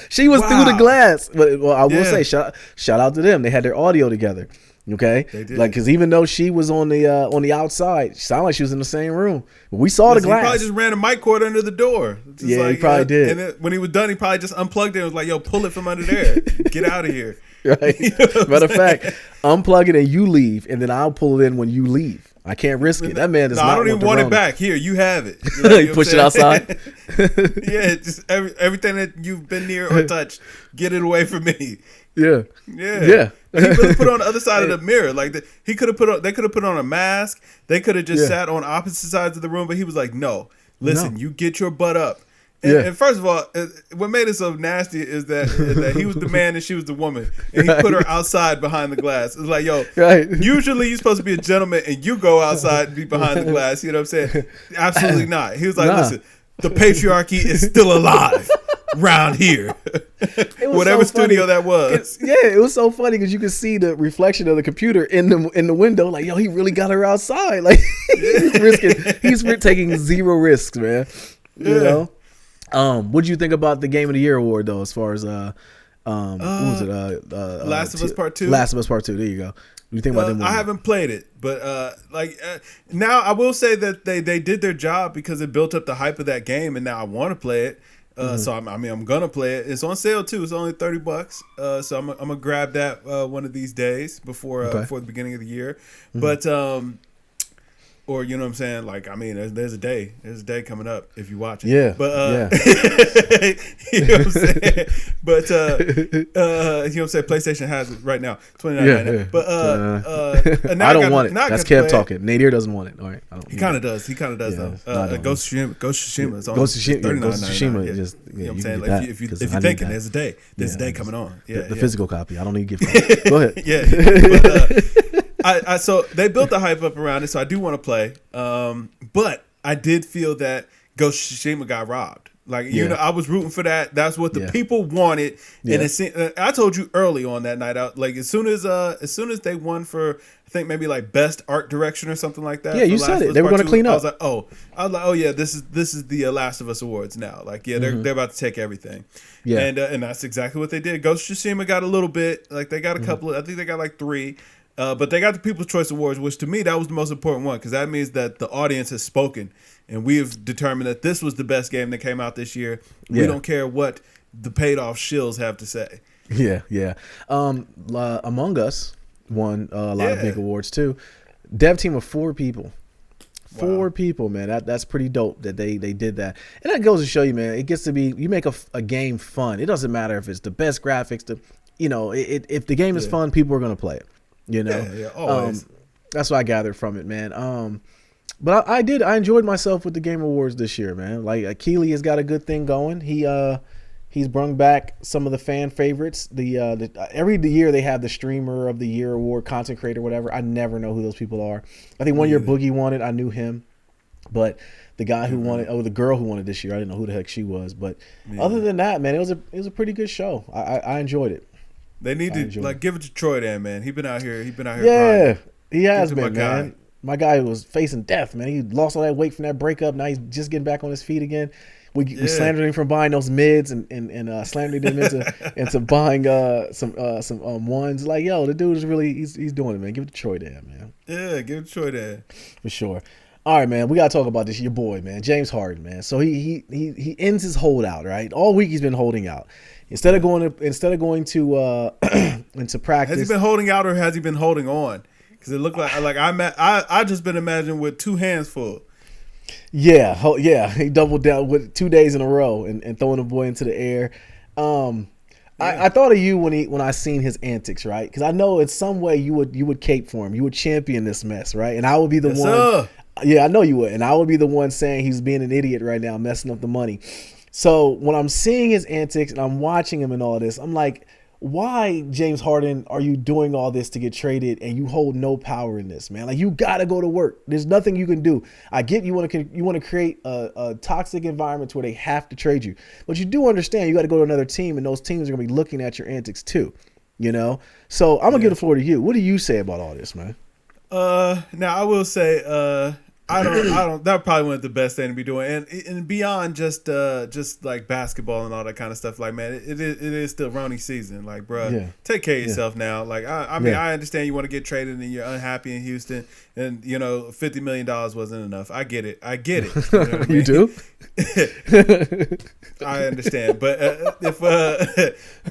She was through the glass. But I will say, shout out to them. They had their audio together. Okay, they did. Like, because even though she was on the outside, she sounded like she was in the same room. But we saw the glass. He probably just ran a mic cord under the door. He probably did. And then when he was done, he probably just unplugged it and was like, "Yo, pull it from under there. Get out of here." Right. Matter of fact, unplug it and you leave, and then I'll pull it in when you leave. I can't risk it. That man does not. I don't even want it back. Here, you have it. You push it outside. Yeah, just everything that you've been near or touched, get it away from me. Yeah. He really put on the other side of the mirror. Like they could have put on a mask. They could have just sat on opposite sides of the room. But he was like, "No, listen, you get your butt up." And first of all, what made it so nasty is that he was the man and she was the woman, and he put her outside behind the glass. It's like, usually you're supposed to be a gentleman and you go outside and be behind the glass. You know what I'm saying? Absolutely not. He was like, listen, the patriarchy is still alive round here. Whatever studio that was. It was so funny because you could see the reflection of the computer in the window. Like, he really got her outside. Like, he's taking zero risks, man. You know. What do you think about the Game of the Year award though? As far as what was it? Last of Us Part 2. Last of Us Part 2. There you go. What do you think about them? I haven't played it, but now I will say that they did their job because it built up the hype of that game, and now I want to play it. So I'm gonna play it. It's on sale too. It's only $30. So I'm gonna grab that one of these days before the beginning of the year. But or you know what I'm saying? Like, I mean, there's a day coming up if you watch it. Yeah. But you know what I'm saying? But you know what I'm saying? PlayStation has it right now, $29.99. Yeah. But I don't want it. That's Kev talking. Nadir doesn't want it. All right. He kind of does. though. Ghost of Tsushima. Ghost of Tsushima. Just you know what I'm saying? Like, if you're thinking, there's a day coming on. Yeah. The physical copy. I don't need to get. Go ahead. Yeah. But, so they built the hype up around it, so I do want to play. But I did feel that Ghost of Tsushima got robbed. Like, I was rooting for that. That's what the people wanted. And I told you early on that night out, like as soon as they won for, I think maybe like best art direction or something like that. Yeah, you said it. They were going to clean up. I was like, oh yeah, this is the Last of Us awards now. Like, they're about to take everything. Yeah, and that's exactly what they did. Ghost of Tsushima got a little bit. Like, they got a couple of, I think they got like 3. But they got the People's Choice Awards, which to me, that was the most important one, because that means that the audience has spoken, and we have determined that this was the best game that came out this year. We don't care what the paid-off shills have to say. Yeah. Among Us won a lot of big awards, too. Dev team of 4 people. 4 people, man. That's pretty dope that they did that. And that goes to show you, man, it gets to be, you make a game fun. It doesn't matter if it's the best graphics. If the game is fun, people are going to play it. Always. That's what I gathered from it, man. But I enjoyed myself with the Game Awards this year, man. Like, Keeley has got a good thing going. He's brung back some of the fan favorites. Every year they have the Streamer of the Year award, content creator, whatever. I never know who those people are. I think one year Boogie won it. I knew him, but the guy who won it, the girl who won it this year, I didn't know who the heck she was. But other than that, man, it was a pretty good show. I enjoyed it. They need to give it to Troy, then, man. He been out here. Yeah, grinding. he has been, man. My guy was facing death, man. He lost all that weight from that breakup. Now he's just getting back on his feet again. We slandered him for buying those mids and slandered him into buying some ones. Like, yo, the dude is really he's doing it, man. Give it to Troy, then, man. Yeah, give it to Troy, then. For sure. All right, man. We gotta talk about this. Your boy, man, James Harden, man. So he ends his holdout, right? All week he's been holding out. Instead of going to into practice. Has he been holding out or has he been holding on? Because it looked like I just been imagining with two hands full. Yeah. He doubled down with 2 days in a row and throwing the boy into the air. I thought of you when I seen his antics, right? Because I know in some way you would cape for him. You would champion this mess, right? And I would be the one. Sir. Yeah, I know you would. And I would be the one saying he's being an idiot right now, messing up the money. So when I'm seeing his antics and I'm watching him and all this, I'm like, why, James Harden, are you doing all this to get traded and you hold no power in this, man? Like, you got to go to work. There's nothing you can do. I get you want to create a toxic environment where they have to trade you. But you do understand you got to go to another team, and those teams are going to be looking at your antics too, you know? So I'm going to give the floor to you. What do you say about all this, man? Now I will say, I don't. That probably wasn't the best thing to be doing, and beyond just like basketball and all that kind of stuff. Like, man, it is still Ronnie season. Like, bro, take care of yourself now. Like, I mean, I understand you want to get traded and you're unhappy in Houston, and $50 million wasn't enough. I get it. You know what I mean? You do? I understand, but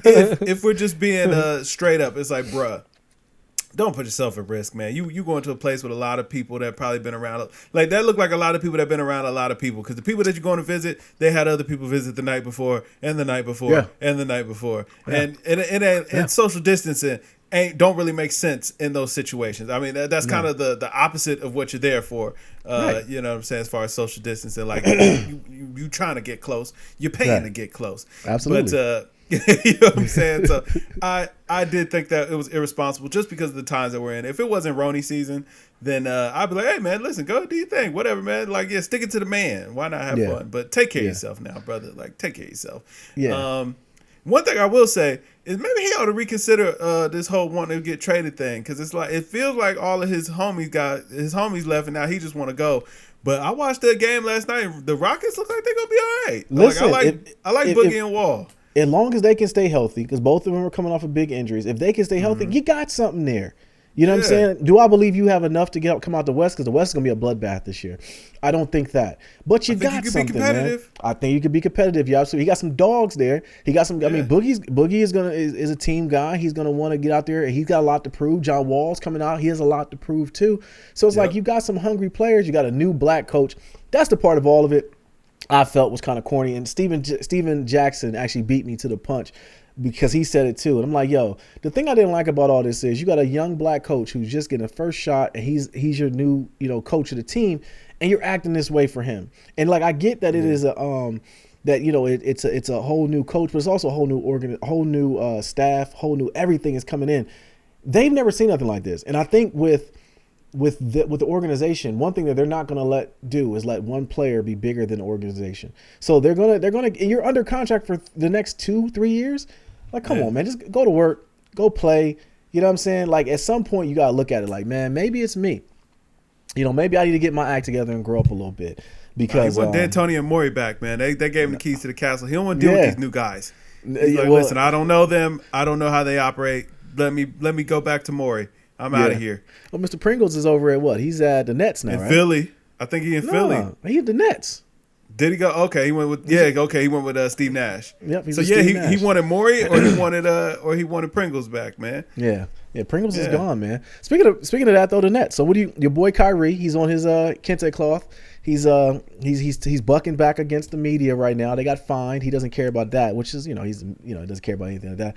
if we're just being straight up, it's like, bruh, don't put yourself at risk, man. You going to a place with a lot of people that probably been around. Like, that look like a lot of people that been around a lot of people. Because the people that you're going to visit, they had other people visit the night before and the night before and the night before. Yeah. And social distancing don't really make sense in those situations. I mean, that's kind of the opposite of what you're there for. Right. You know what I'm saying? As far as social distancing, like you trying to get close, you're paying to get close. Absolutely. But you know what I'm saying? So I did think that it was irresponsible just because of the times that we're in. If it wasn't Roni season, then I'd be like, hey, man, listen, go do your thing. Whatever, man. Like, yeah, stick it to the man. Why not have fun? But take care of yourself now, brother. Like, take care of yourself. Yeah. One thing I will say is maybe he ought to reconsider this whole wanting to get traded thing, because it's like, it feels like all of his homies left, and now he just want to go. But I watched that game last night. The Rockets look like they're gonna be all right. Listen, I like Boogie and Wall. As long as they can stay healthy, because both of them are coming off of big injuries. If they can stay healthy, you got something there. You know what I'm saying? Do I believe you have enough to come out the West? Because the West is going to be a bloodbath this year. I don't think that. But you got something, man. I think you could be competitive. You absolutely. He got some dogs there. He got some. I mean, Boogie is a team guy. He's going to want to get out there. He's got a lot to prove. John Wall's coming out. He has a lot to prove too. So it's like you got some hungry players. You got a new black coach. That's the part of all of it I felt was kind of corny. And Steven Jackson actually beat me to the punch, because he said it too. And I'm like, yo, the thing I didn't like about all this is you got a young black coach who's just getting a first shot, and he's your new, coach of the team, and you're acting this way for him. And like, I get that it is a it's a whole new coach, but it's also a whole new staff, whole new everything is coming in. They've never seen nothing like this. And I think with the organization, one thing that they're not going to do is let one player be bigger than the organization. So they're gonna. And you're under contract for the next 2-3 years. Like, come on, man, just go to work, go play. You know what I'm saying? Like, at some point, you got to look at it like, man, maybe it's me. Maybe I need to get my act together and grow up a little bit. Because he want D'Antoni and Morey back, man. They gave him the keys to the castle. He don't want to deal with these new guys. He's like, listen, I don't know them. I don't know how they operate. Let me go back to Morey. I'm out of here. Well, Mr. Pringles is over at what? He's at the Nets now, right? Philly. I think he's in Philly. He's at the Nets. Did he go? Okay, he went with he went with Steve Nash. Yep. So he wanted Morey, or he wanted Pringles back, man. Yeah. Pringles is gone, man. Speaking of that though, the Nets. So your boy Kyrie? He's on his kente cloth. He's bucking back against the media right now. They got fined. He doesn't care about that, which is he doesn't care about anything like that.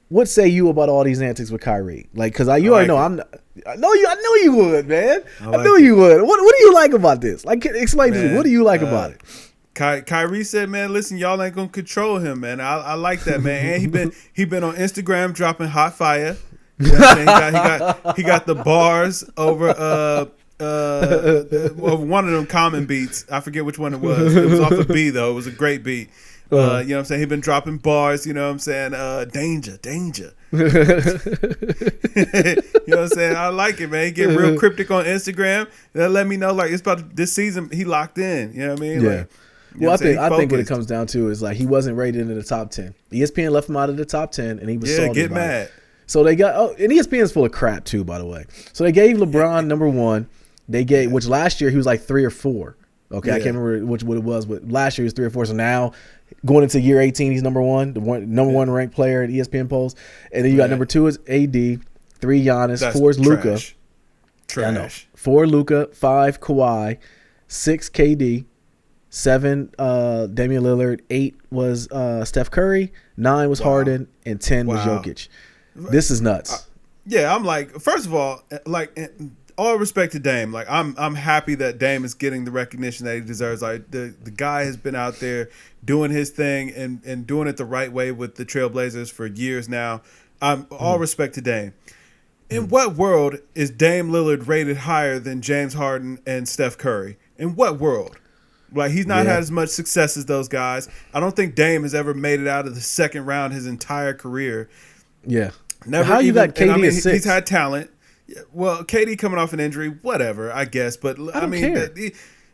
What say you about all these antics with Kyrie? Like, because I knew you would, man. I knew you would. What do you like about this? Like, explain to me. What do you like about it? Kyrie said, man, listen, y'all ain't gonna control him, man. I like that, man. And he been on Instagram dropping hot fire. You know what I'm saying? He got the bars over one of them common beats. I forget which one it was. It was off a B though. It was a great beat. You know what I'm saying? He been dropping bars, you know what I'm saying? Danger. You know what I'm saying? I like it, man. He get real cryptic on Instagram. That let me know, like, it's about this season he locked in. You know what I mean? Yeah. Well, I think what it comes down to is, like, he wasn't rated into the top 10. ESPN left him out of the top 10, and he was salty get about mad. It. So they got and ESPN's full of crap too, by the way. So they gave LeBron number 1. They gave, which last year he was like 3 or 4. Okay, I Yeah. can't remember what it was, but last year he was 3 or 4. So now going into year 18, he's number one one ranked player at ESPN polls. And then you got number 2 is AD, 3 Giannis, That's 4 is Luka. Trash. 4 Luka, 5 Kawhi, 6 KD, 7 Damian Lillard, 8 was Steph Curry, 9 was Harden, and 10 was Jokic. This is nuts. Yeah, I'm like, first of all, like, all respect to Dame. Like, I'm happy that Dame is getting the recognition that he deserves. Like, the guy has been out there doing his thing and doing it the right way with the Trailblazers for years now. All respect to Dame. In what world is Dame Lillard rated higher than James Harden and Steph Curry? In what world? Like, he's not had as much success as those guys. I don't think Dame has ever made it out of the second round his entire carear. Yeah. Never. How you got KD at 6? He's had talent. Well, KD coming off an injury, whatever, I guess. But I don't care.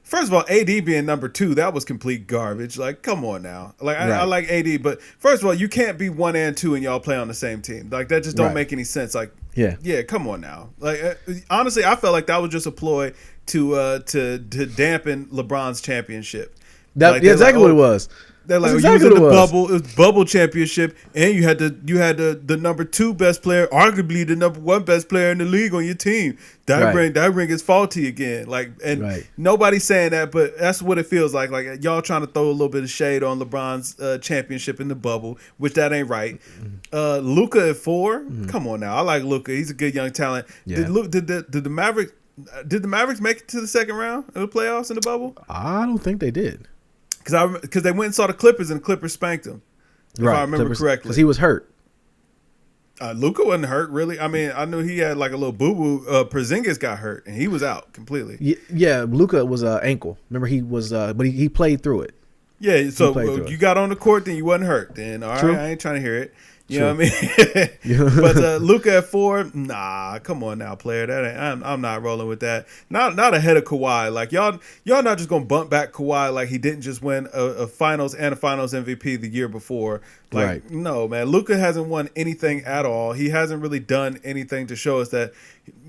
First of all, AD being number 2, that was complete garbage. Like, come on now. Like, I like AD, but first of all, you can't be 1 and 2 and y'all play on the same team. Like, that just don't make any sense. Like, yeah, come on now. Like, honestly, I felt like that was just a ploy to dampen LeBron's championship. That's exactly what it was. They're like, exactly you was in the bubble. It was bubble championship, and you had the number 2 best player, arguably the number 1 best player in the league on your team. That ring is faulty again. Like, and nobody's saying that, but that's what it feels like. Like, y'all trying to throw a little bit of shade on LeBron's championship in the bubble, which that ain't right. Luka at 4, come on now. I like Luka. He's a good young talent. Yeah. Did the Mavericks make it to the second round of the playoffs in the bubble? I don't think they did. Because they went and saw the Clippers and the Clippers spanked them. If I remember correctly. Because he was hurt. Luka wasn't hurt, really. I mean, I knew he had like a little boo-boo. Porzingis got hurt, and he was out completely. Yeah, Luka was ankle. Remember, he was, but he played through it. Yeah, so you got on the court, then you wasn't hurt. Then, all right, I ain't trying to hear it. You know what I mean? But Luka at 4, nah, come on now, player. That ain't, I'm not rolling with that. Not ahead of Kawhi. Like, y'all not just gonna bump back Kawhi like he didn't just win a finals and a finals MVP the year before. Like, no, man. Luka hasn't won anything at all. He hasn't really done anything to show us that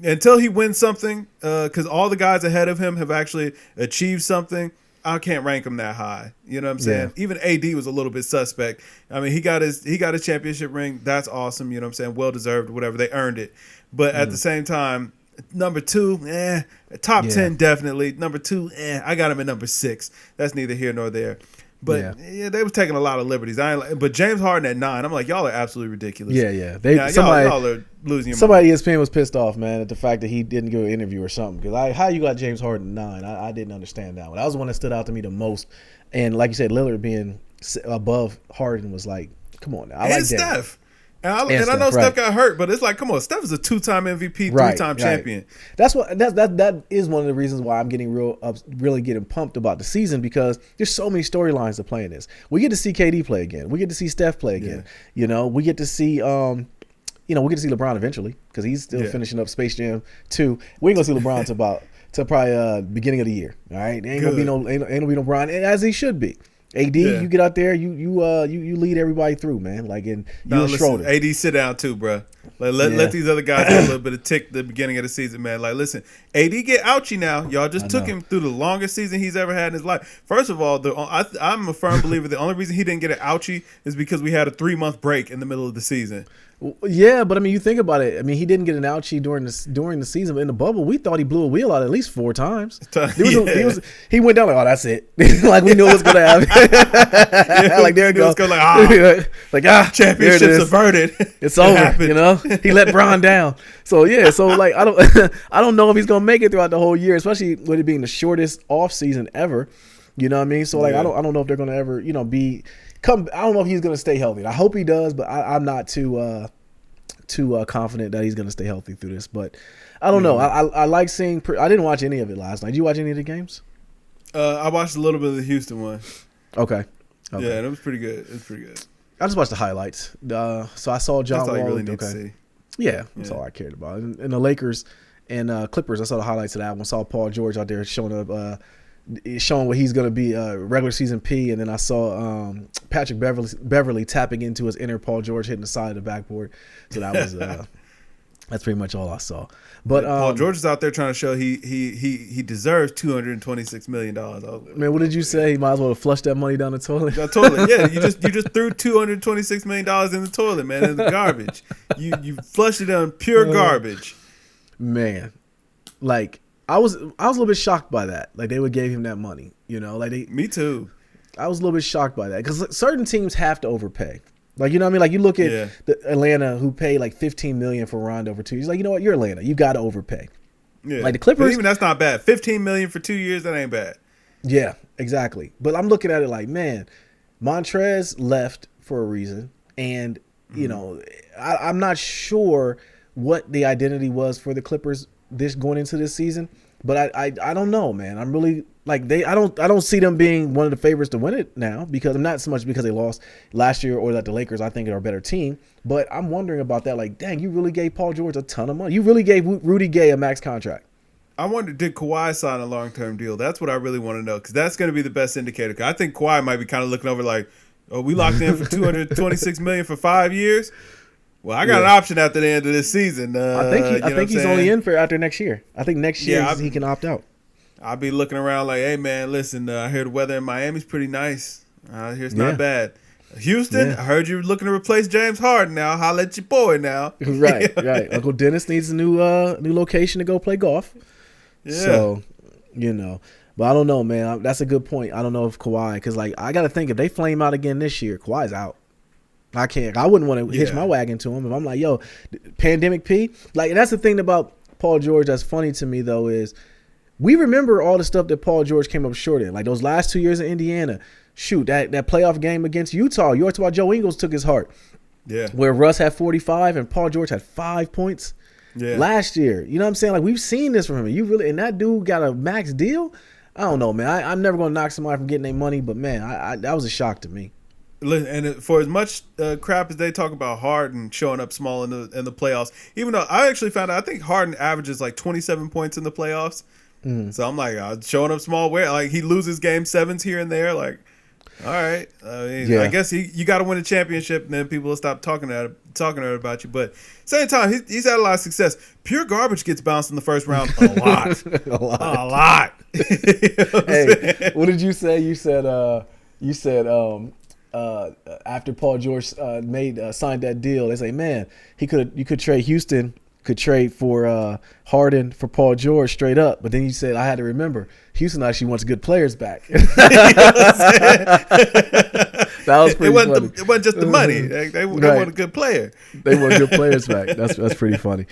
until he wins something, because all the guys ahead of him have actually achieved something. I can't rank him that high. You know what I'm saying? Yeah. Even AD was a little bit suspect. I mean, he got his championship ring. That's awesome. You know what I'm saying? Well deserved, whatever. They earned it. But at the same time, number 2, top 10 definitely. Number 2, I got him at number 6. That's neither here nor there. But they was taking a lot of liberties. But James Harden at 9, I'm like, y'all are absolutely ridiculous. Yeah. Y'all are losing your mind. Somebody at ESPN was pissed off, man, at the fact that he didn't give an interview or something. Because how you got James Harden at 9? I didn't understand that one. That was the one that stood out to me the most. And like you said, Lillard being above Harden was like, come on now. I like Steph. And I know Steph got hurt, but it's like, come on, Steph is a 2-time MVP, 3-time champion. That's what that is one of the reasons why I'm getting really getting pumped about the season, because there's so many storylines to play in this. We get to see KD play again. We get to see Steph play again. You know, we get to see we get to see LeBron eventually, because he's still finishing up Space Jam 2. We ain't gonna see LeBron till probably beginning of the year. All right, ain't gonna be no LeBron, as he should be. AD, you get out there, you lead everybody through, man. Like, and Schroeder. AD, sit down too, bro. Like, let these other guys get a little bit of tick at the beginning of the season, man. Like, listen, AD get ouchy now. Y'all just took him through the longest season he's ever had in his life. First of all, I'm a firm believer the only reason he didn't get an ouchie is because we had a 3-month break in the middle of the season. Yeah, but I mean, you think about it. I mean, he didn't get an ouchie during the season, but in the bubble, we thought he blew a wheel out at least 4 times. He went down like, oh, that's it. Like, we knew it was gonna happen. Like, there it goes. Championship's averted. It's over. You know, he let Bron down. So like, I don't know if he's gonna make it throughout the whole year, especially with it being the shortest off season ever. You know what I mean? So like, I don't know if they're gonna ever be. I don't know if he's going to stay healthy. I hope he does, but I'm not too confident that he's going to stay healthy through this. But I don't know. I like seeing. I didn't watch any of it last night. Did you watch any of the games? I watched a little bit of the Houston one. Okay. Yeah, it was pretty good. I just watched the highlights. So I saw John Wall. That's all you really need to see. Yeah, that's all I cared about. And the Lakers and Clippers, I saw the highlights of that one. Saw Paul George out there showing up. Showing what he's going to be regular season P, and then I saw Patrick Beverly tapping into his inner Paul George, hitting the side of the backboard. So that was That's pretty much all I saw. But Paul George is out there trying to show he deserves $226 million. Man, what did you say? He might as well have flushed that money down the toilet. The toilet, yeah. You just threw $226 million in the toilet, man, in the garbage. You flushed it down pure garbage. Man, like I was a little bit shocked by that. Like they would give him that money, Me too. I was a little bit shocked by that because certain teams have to overpay. Like, you know what I mean? Like, you look at the Atlanta who paid like $15 million for Rondo for 2 years. Like, you know what? You're Atlanta. You got to overpay. Yeah. Like the Clippers. But even that's not bad. $15 million for 2 years, that ain't bad. Yeah, exactly. But I'm looking at it like, man, Montrez left for a reason. And, I'm not sure what the identity was for the Clippers going into this season. But I don't know, man. I'm really like I don't see them being one of the favorites to win it now because I'm not so much because they lost last year or that the Lakers I think are a better team. But I'm wondering about that. Like, dang, you really gave Paul George a ton of money. You really gave Rudy Gay a max contract. I wonder, did Kawhi sign a long-term deal? That's what I really want to know because that's going to be the best indicator. Cause I think Kawhi might be kind of looking over like, oh, we locked in for $226 million for 5 years. Well, I got an option after the end of this season. I think he's only in for after next year. I think next year he can opt out. I'll be looking around like, hey, man, listen, I hear the weather in Miami's pretty nice. I hear it's not bad. Houston, I heard you're looking to replace James Harden now. Holla at your boy now. Right. Uncle Dennis needs a new location to go play golf. Yeah. So, But I don't know, man. That's a good point. I don't know if Kawhi, because, like, I got to think if they flame out again this year, Kawhi's out. I can't. I wouldn't want to hitch my wagon to him if I'm like, yo, pandemic P. Like, and that's the thing about Paul George that's funny to me, though, is we remember all the stuff that Paul George came up short in. Like, those last 2 years in Indiana. Shoot, that playoff game against Utah. You talked about Joe Ingles took his heart. Yeah. Where Russ had 45 and Paul George had 5 points last year. You know what I'm saying? Like, we've seen this from him. And that dude got a max deal? I don't know, man. I'm never going to knock somebody from getting their money, but, man, that was a shock to me. And for as much crap as they talk about Harden showing up small in the playoffs, even though I actually found out I think Harden averages like 27 points in the playoffs. So I'm like, showing up small where like he loses game sevens here and there. Like, all right, I guess you got to win a championship, and then people will stop talking about you. But same time, he's had a lot of success. Pure garbage gets bounced in the first round a lot, a lot. Hey, what did you say? You said after Paul George signed that deal, they say, man, you could trade Houston, could trade for Harden for Paul George straight up. But then you said I had to remember Houston actually wants good players back. That was pretty funny. It wasn't just the money. They want a good player. They want good players back. That's pretty funny.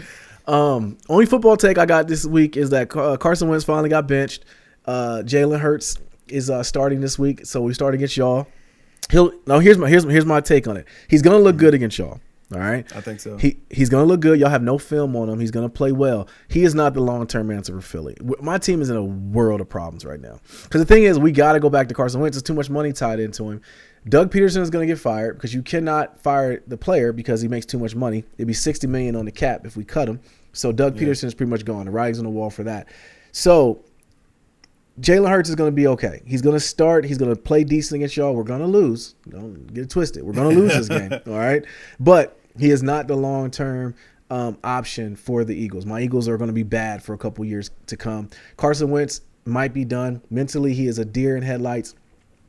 Only football take I got this week is that Carson Wentz finally got benched. Jalen Hurts is starting this week, so we start against y'all. Here's my take on it. He's gonna look good against y'all. All right, I think so. He's gonna look good. Y'all have no film on him. He's gonna play well. He is not the long-term answer for Philly. My team is in a world of problems right now. Because the thing is, we got to go back to Carson Wentz. There's too much money tied into him. Doug Peterson is gonna get fired because you cannot fire the player because he makes too much money. It'd be $60 million on the cap if we cut him. So Doug Peterson is pretty much gone. The writing's on the wall for that. So Jalen Hurts is going to be okay. He's going to start. He's going to play decent against y'all. We're going to lose. Don't get it twisted. We're going to lose this game. All right. But he is not the long-term option for the Eagles. My Eagles are going to be bad for a couple years to come. Carson Wentz might be done. Mentally, he is a deer in headlights.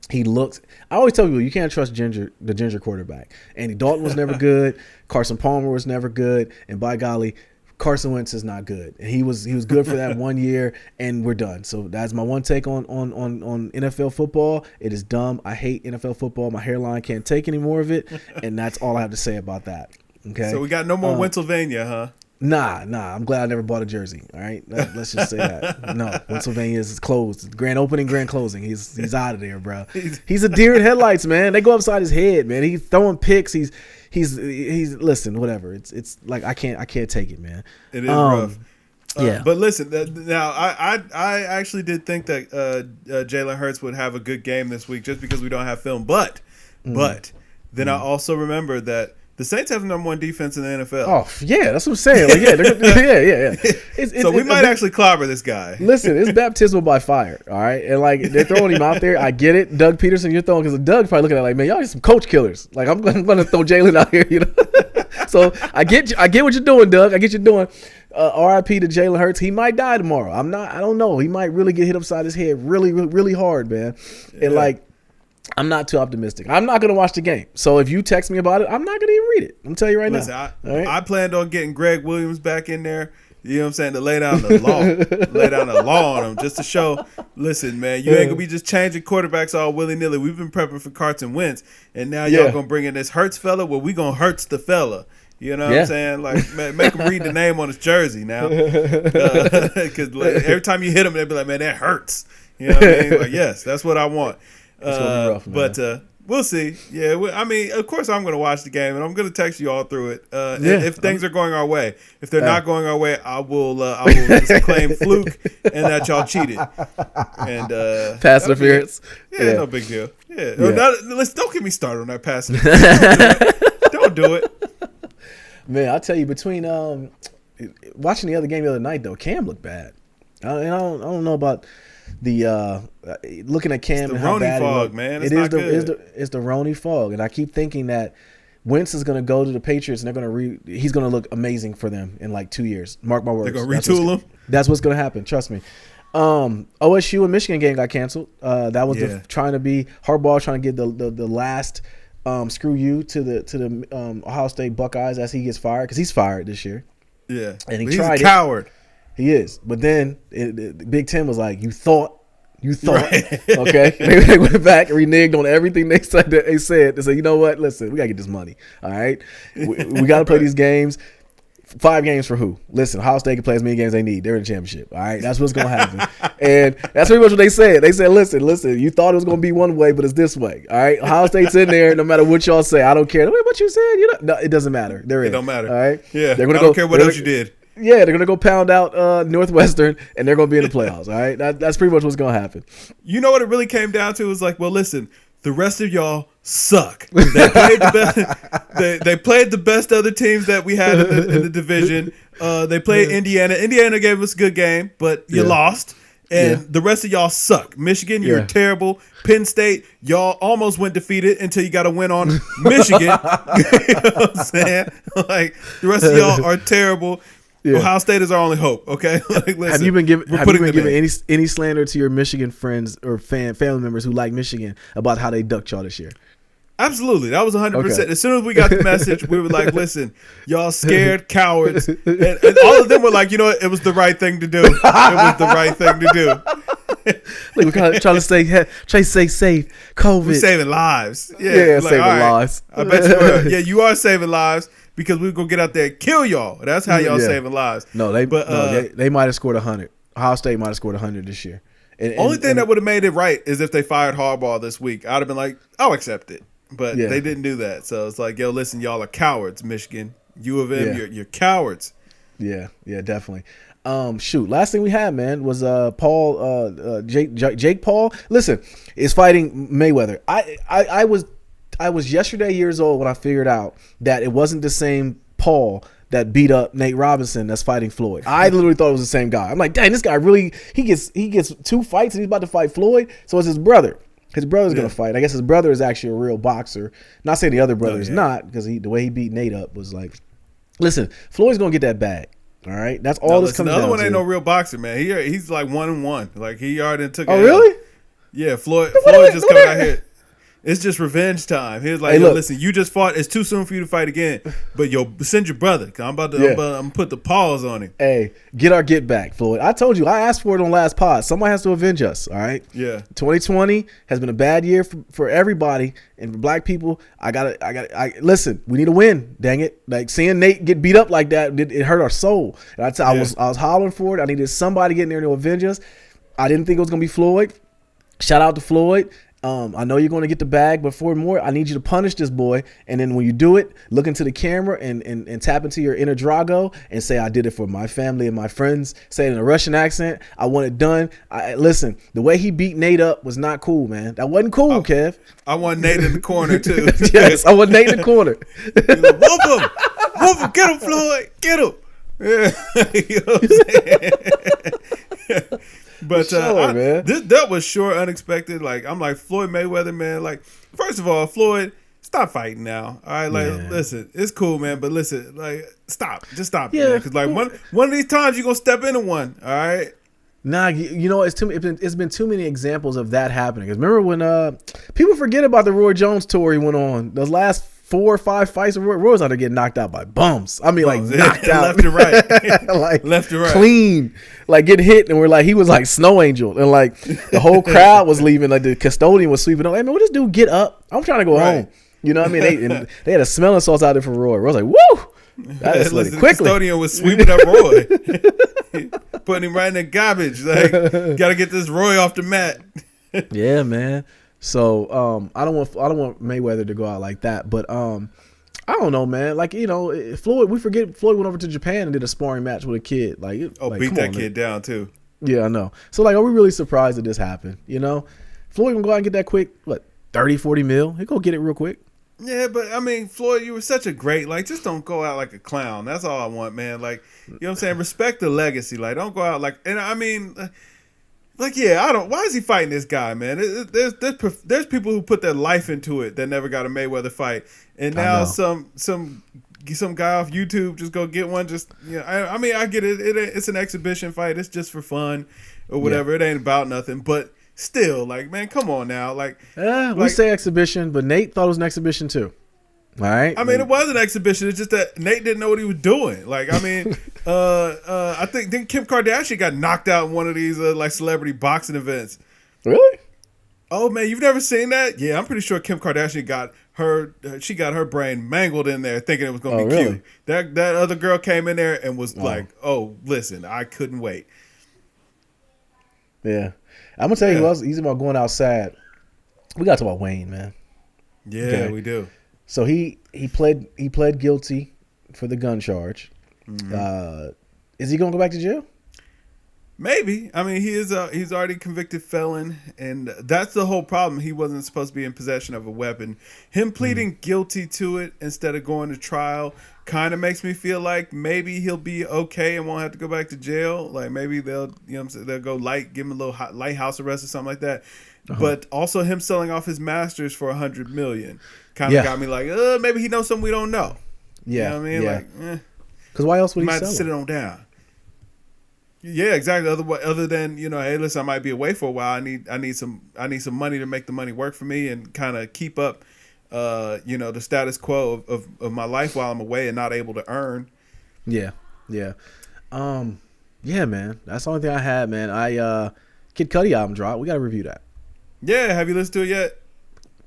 He looks – I always tell people you can't trust the ginger quarterback. Andy Dalton was never good. Carson Palmer was never good. And by golly – Carson Wentz is not good. And he was good for that 1 year, and we're done. So that's my one take on NFL football. It is dumb. I hate NFL football. My hairline can't take any more of it, and that's all I have to say about that. Okay. So we got no more Pennsylvania, huh? Nah. I'm glad I never bought a jersey. All right, let's just say that. No, Pennsylvania is closed. Grand opening, grand closing. He's out of there, bro. He's a deer in headlights, man. They go upside his head, man. He's throwing picks. He's listen, whatever. It's like I can't take it, man. It is rough. Yeah. But listen, now I actually did think that Jalen Hurts would have a good game this week just because we don't have film. But then I also remember that the Saints have the number one defense in the NFL. Oh yeah, that's what I'm saying. Like, yeah. So we might actually clobber this guy. Listen, it's baptismal by fire. All right, and like they're throwing him out there. I get it. Doug Peterson, you're throwing because Doug's probably looking at it like, man, y'all are some coach killers. Like I'm going to throw Jalen out here, So I get what you're doing, Doug. I get you doing. R.I.P. to Jalen Hurts. He might die tomorrow. I don't know. He might really get hit upside his head really, really, really hard, man. Yeah. And like, I'm not too optimistic. I'm not going to watch the game. So if you text me about it, I'm not going to even read it. I'm telling you right now. I planned on getting Greg Williams back in there. You know what I'm saying? To lay down the law on him just to show, listen, man, you ain't going to be just changing quarterbacks all willy-nilly. We've been prepping for Carson Wentz, and now y'all going to bring in this Hurts fella? Well, we going to Hurts the fella. You know what I'm saying? Like, make him read the name on his jersey now. Because every time you hit him, they'll be like, man, that hurts. You know what I mean? Like, yes, that's what I want. It's gonna be rough, man. But we'll see. Yeah, I mean, of course I'm going to watch the game, and I'm going to text you all through it. If things are going our way. If they're not going our way, I will just claim fluke and that y'all cheated. And pass interference. No big deal. Yeah. Don't get me started on that pass interference. Don't do it. Man, I'll tell you, between watching the other game the other night, though, Cam looked bad. I don't know about the looking at Cam. It's the Roni fog, man. It's the Roni fog, and I keep thinking that Wentz is going to go to the Patriots, and they're going to he's going to look amazing for them in like 2 years. Mark my words. They're going to retool him. That's what's going to happen. Trust me. OSU and Michigan game got canceled. That was trying to be Harbaugh trying to get the last screw you to the Ohio State Buckeyes as he gets fired, because he's fired this year. Yeah, and he's a coward. He is, but then Big Ten was like, "You thought, right. Okay." They went back and reneged on everything they said. They said, "You know what? Listen, we gotta get this money. All right, we gotta play these games. 5 games for who? Listen, Ohio State can play as many games they need. They're in the championship. All right, that's what's gonna happen." And that's pretty much what they said. They said, "Listen, you thought it was gonna be one way, but it's this way. All right, Ohio State's in there. No matter what y'all say, I don't care. Wait, what you said? No, it doesn't matter. They're in. It don't matter. All right. Yeah, I don't care what else you did. Yeah, they're gonna go pound out Northwestern, and they're gonna be in the playoffs. All right, that's pretty much what's gonna happen. You know what it really came down to? It was like, well, listen, the rest of y'all suck. They played the best. They played the best other teams that we had in the division. They played Indiana. Indiana gave us a good game, but you lost. And the rest of y'all suck. Michigan, you're terrible. Penn State, y'all almost went defeated until you got to win on Michigan. You know what I'm saying? Like, the rest of y'all are terrible. Yeah. Ohio State is our only hope. Okay. Like, listen, have you been giving any slander to your Michigan friends or family members who like Michigan about how they ducked y'all this year? Absolutely. That was 100%. Okay. As soon as we got the message, we were like, listen, y'all scared cowards. And all of them were like, you know what? It was the right thing to do. It was the right thing to do. Look, we're trying to stay safe. COVID. We're saving lives. Yeah, saving lives. I bet you are. Yeah, you are saving lives because we're going to get out there and kill y'all. That's how y'all saving lives. No, they might have scored 100. Ohio State might have scored 100 this year. Only thing that would have made it right is if they fired Harbaugh this week. I'd have been like, I'll accept it. But they didn't do that. So it's like, yo, listen, y'all are cowards, Michigan. U of M, you're cowards. Yeah, definitely. Last thing we had, man, was Jake Paul. Listen, is fighting Mayweather. I was yesterday years old when I figured out that it wasn't the same Paul that beat up Nate Robinson that's fighting Floyd. I literally thought it was the same guy. I'm like, dang, this guy really he gets 2 fights and he's about to fight Floyd. So it's his brother. His brother's going to fight. I guess his brother is actually a real boxer. Not saying the other brother is not, because the way he beat Nate up was like, listen, Floyd's going to get that bag. All right? That's all this comes down to. The other one ain't no real boxer, man. He's like 1-1. Like, he already took it. Oh, really? Yeah, Floyd just coming out here. It's just revenge time. He was like, hey, listen, you just fought. It's too soon for you to fight again. But send your brother. Cause I'm about to put the pause on him. Hey, get our get back, Floyd. I told you, I asked for it on last pod. Somebody has to avenge us. All right. Yeah. 2020 has been a bad year for everybody, and for black people. Listen. We need to win. Dang it! Like, seeing Nate get beat up like that, it hurt our soul. And I was hollering for it. I needed somebody getting there to avenge us. I didn't think it was gonna be Floyd. Shout out to Floyd. I know you're going to get the bag, but for more, I need you to punish this boy. And then when you do it, look into the camera and tap into your inner Drago and say, I did it for my family and my friends. Say it in a Russian accent. I want it done. Listen, the way he beat Nate up was not cool, man. That wasn't cool, Kev. I want Nate in the corner, too. Yes, I want Nate in the corner. Whoop him. Whoop him. Get him, Floyd. Get him. Yeah. You know what I'm saying? But that was sure unexpected. Like, I'm like, Floyd Mayweather, man. Like, first of all, Floyd, stop fighting now. All right, like listen, it's cool, man, but listen, like stop, just stop, Yeah. man, because like one of these times you're gonna step into one. All right. Nah, you know it's been too many examples of that happening. Because remember when people forget about the Roy Jones tour he went on. Those last 4 or 5 fights, Roy was out there getting knocked out by bums. I mean, like knocked out left and right, like left and right, clean, like getting hit, and we're like he was like Snow Angel, and like the whole crowd was leaving. Like the custodian was sweeping up. Hey man, what this dude get up? I'm trying to go home. You know what I mean? They had a smelling sauce out there for Roy. Roy was like, woo. That escalated quickly. The custodian was sweeping up Roy, putting him right in the garbage. Like, gotta get this Roy off the mat. Yeah, man. So I don't want Mayweather to go out like that, but I don't know, man. Like Floyd, we forget Floyd went over to Japan and did a sparring match with a kid. Like, beat that kid down too. Yeah, I know. So like, are we really surprised that this happened? Floyd gonna go out and get that quick, 30, 40 mil. He go get it real quick. Yeah, but I mean, Floyd, you were such a great, just don't go out like a clown. That's all I want, man. Like, you know what I'm saying? Respect the legacy. Like, don't go out and I mean, why is he fighting this guy, man? There's people who put their life into it that never got a Mayweather fight. And now some guy off YouTube just go get one. I mean, I get it. It's an exhibition fight. It's just for fun or whatever. Yeah. It ain't about nothing, but still, man, come on now. We say exhibition, but Nate thought it was an exhibition too. All right. I mean, it was an exhibition. It's just that Nate didn't know what he was doing. I mean, I think then Kim Kardashian got knocked out in one of these celebrity boxing events. Really? Oh man, you've never seen that? Yeah, I'm pretty sure Kim Kardashian got her brain mangled in there, thinking it was going to be really? cute. That other girl came in there and was like, "Oh, listen, I couldn't wait." Yeah. I'm gonna tell you who else. He's about going outside. We gotta talk about Wayne, man. Yeah, we do. So he pled guilty for the gun charge. Mm-hmm. Is he gonna go back to jail? Maybe. I mean, he's already convicted felon, and that's the whole problem. He wasn't supposed to be in possession of a weapon. Him pleading guilty to it instead of going to trial kind of makes me feel like maybe he'll be okay and won't have to go back to jail. Like maybe they'll go give him a little light house arrest or something like that. But also him selling off his masters for $100 million kind of got me like, maybe he knows something we don't know. Yeah, you know what I mean? Yeah. Because why else would he might sell sit it on down? Yeah, exactly. Other than hey, listen, I might be away for a while. I need some money to make the money work for me and kind of keep up, the status quo of my life while I'm away and not able to earn. Yeah, yeah, yeah, man. That's the only thing I had, man. Kid Cudi album dropped. We got to review that. Yeah, have you listened to it yet?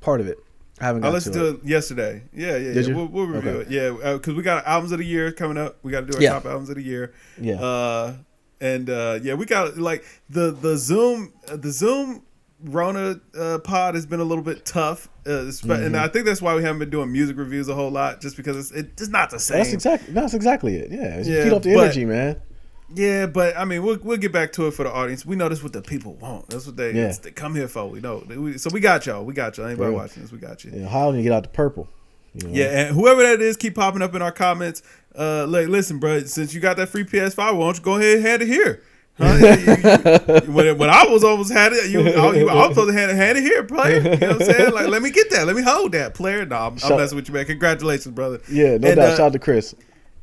Part of it. I haven't. I listened to it yesterday. Yeah. Did you? We'll review it. Yeah, because we got albums of the year coming up. We got to do our top albums of the year. Yeah. And we got the Zoom Rona pod has been a little bit tough, and I think that's why we haven't been doing music reviews a whole lot, just because it's not the same. That's exactly it. Yeah, feed off the energy, man. Yeah, but I mean, we'll get back to it for the audience. We know this is what the people want. That's what they come here for. We know. So we got y'all. Anybody watching this, we got you. Yeah, how do you get out the purple? Yeah, and whoever that is, keep popping up in our comments. Listen, bro, since you got that free PS5, why don't you go ahead and hand it here? Huh? When I was almost had it, I was supposed to hand it here, player. You know what I'm saying? Like, let me get that. Let me hold that, player. No, I'm messing with you, man. Congratulations, brother. Yeah, no doubt. Shout out to Chris.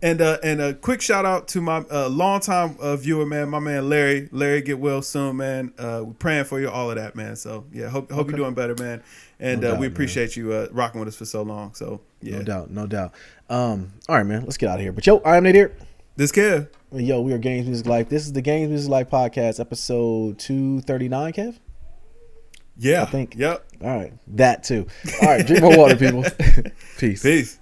And a quick shout out to my longtime viewer, man. My man Larry. Larry, get well soon, man. We're praying for you, all of that, man. So yeah, hope you're doing better, man. And we appreciate you rocking with us for so long. So yeah, no doubt. All right, man. Let's get out of here. But yo, I'm Nate here. This Kev. Yo, we are Games Music Life. This is the Games Music Life podcast, episode 239, Kev? Yeah. I think. Yep. All right. That too. All right. Drink more water, people. Peace.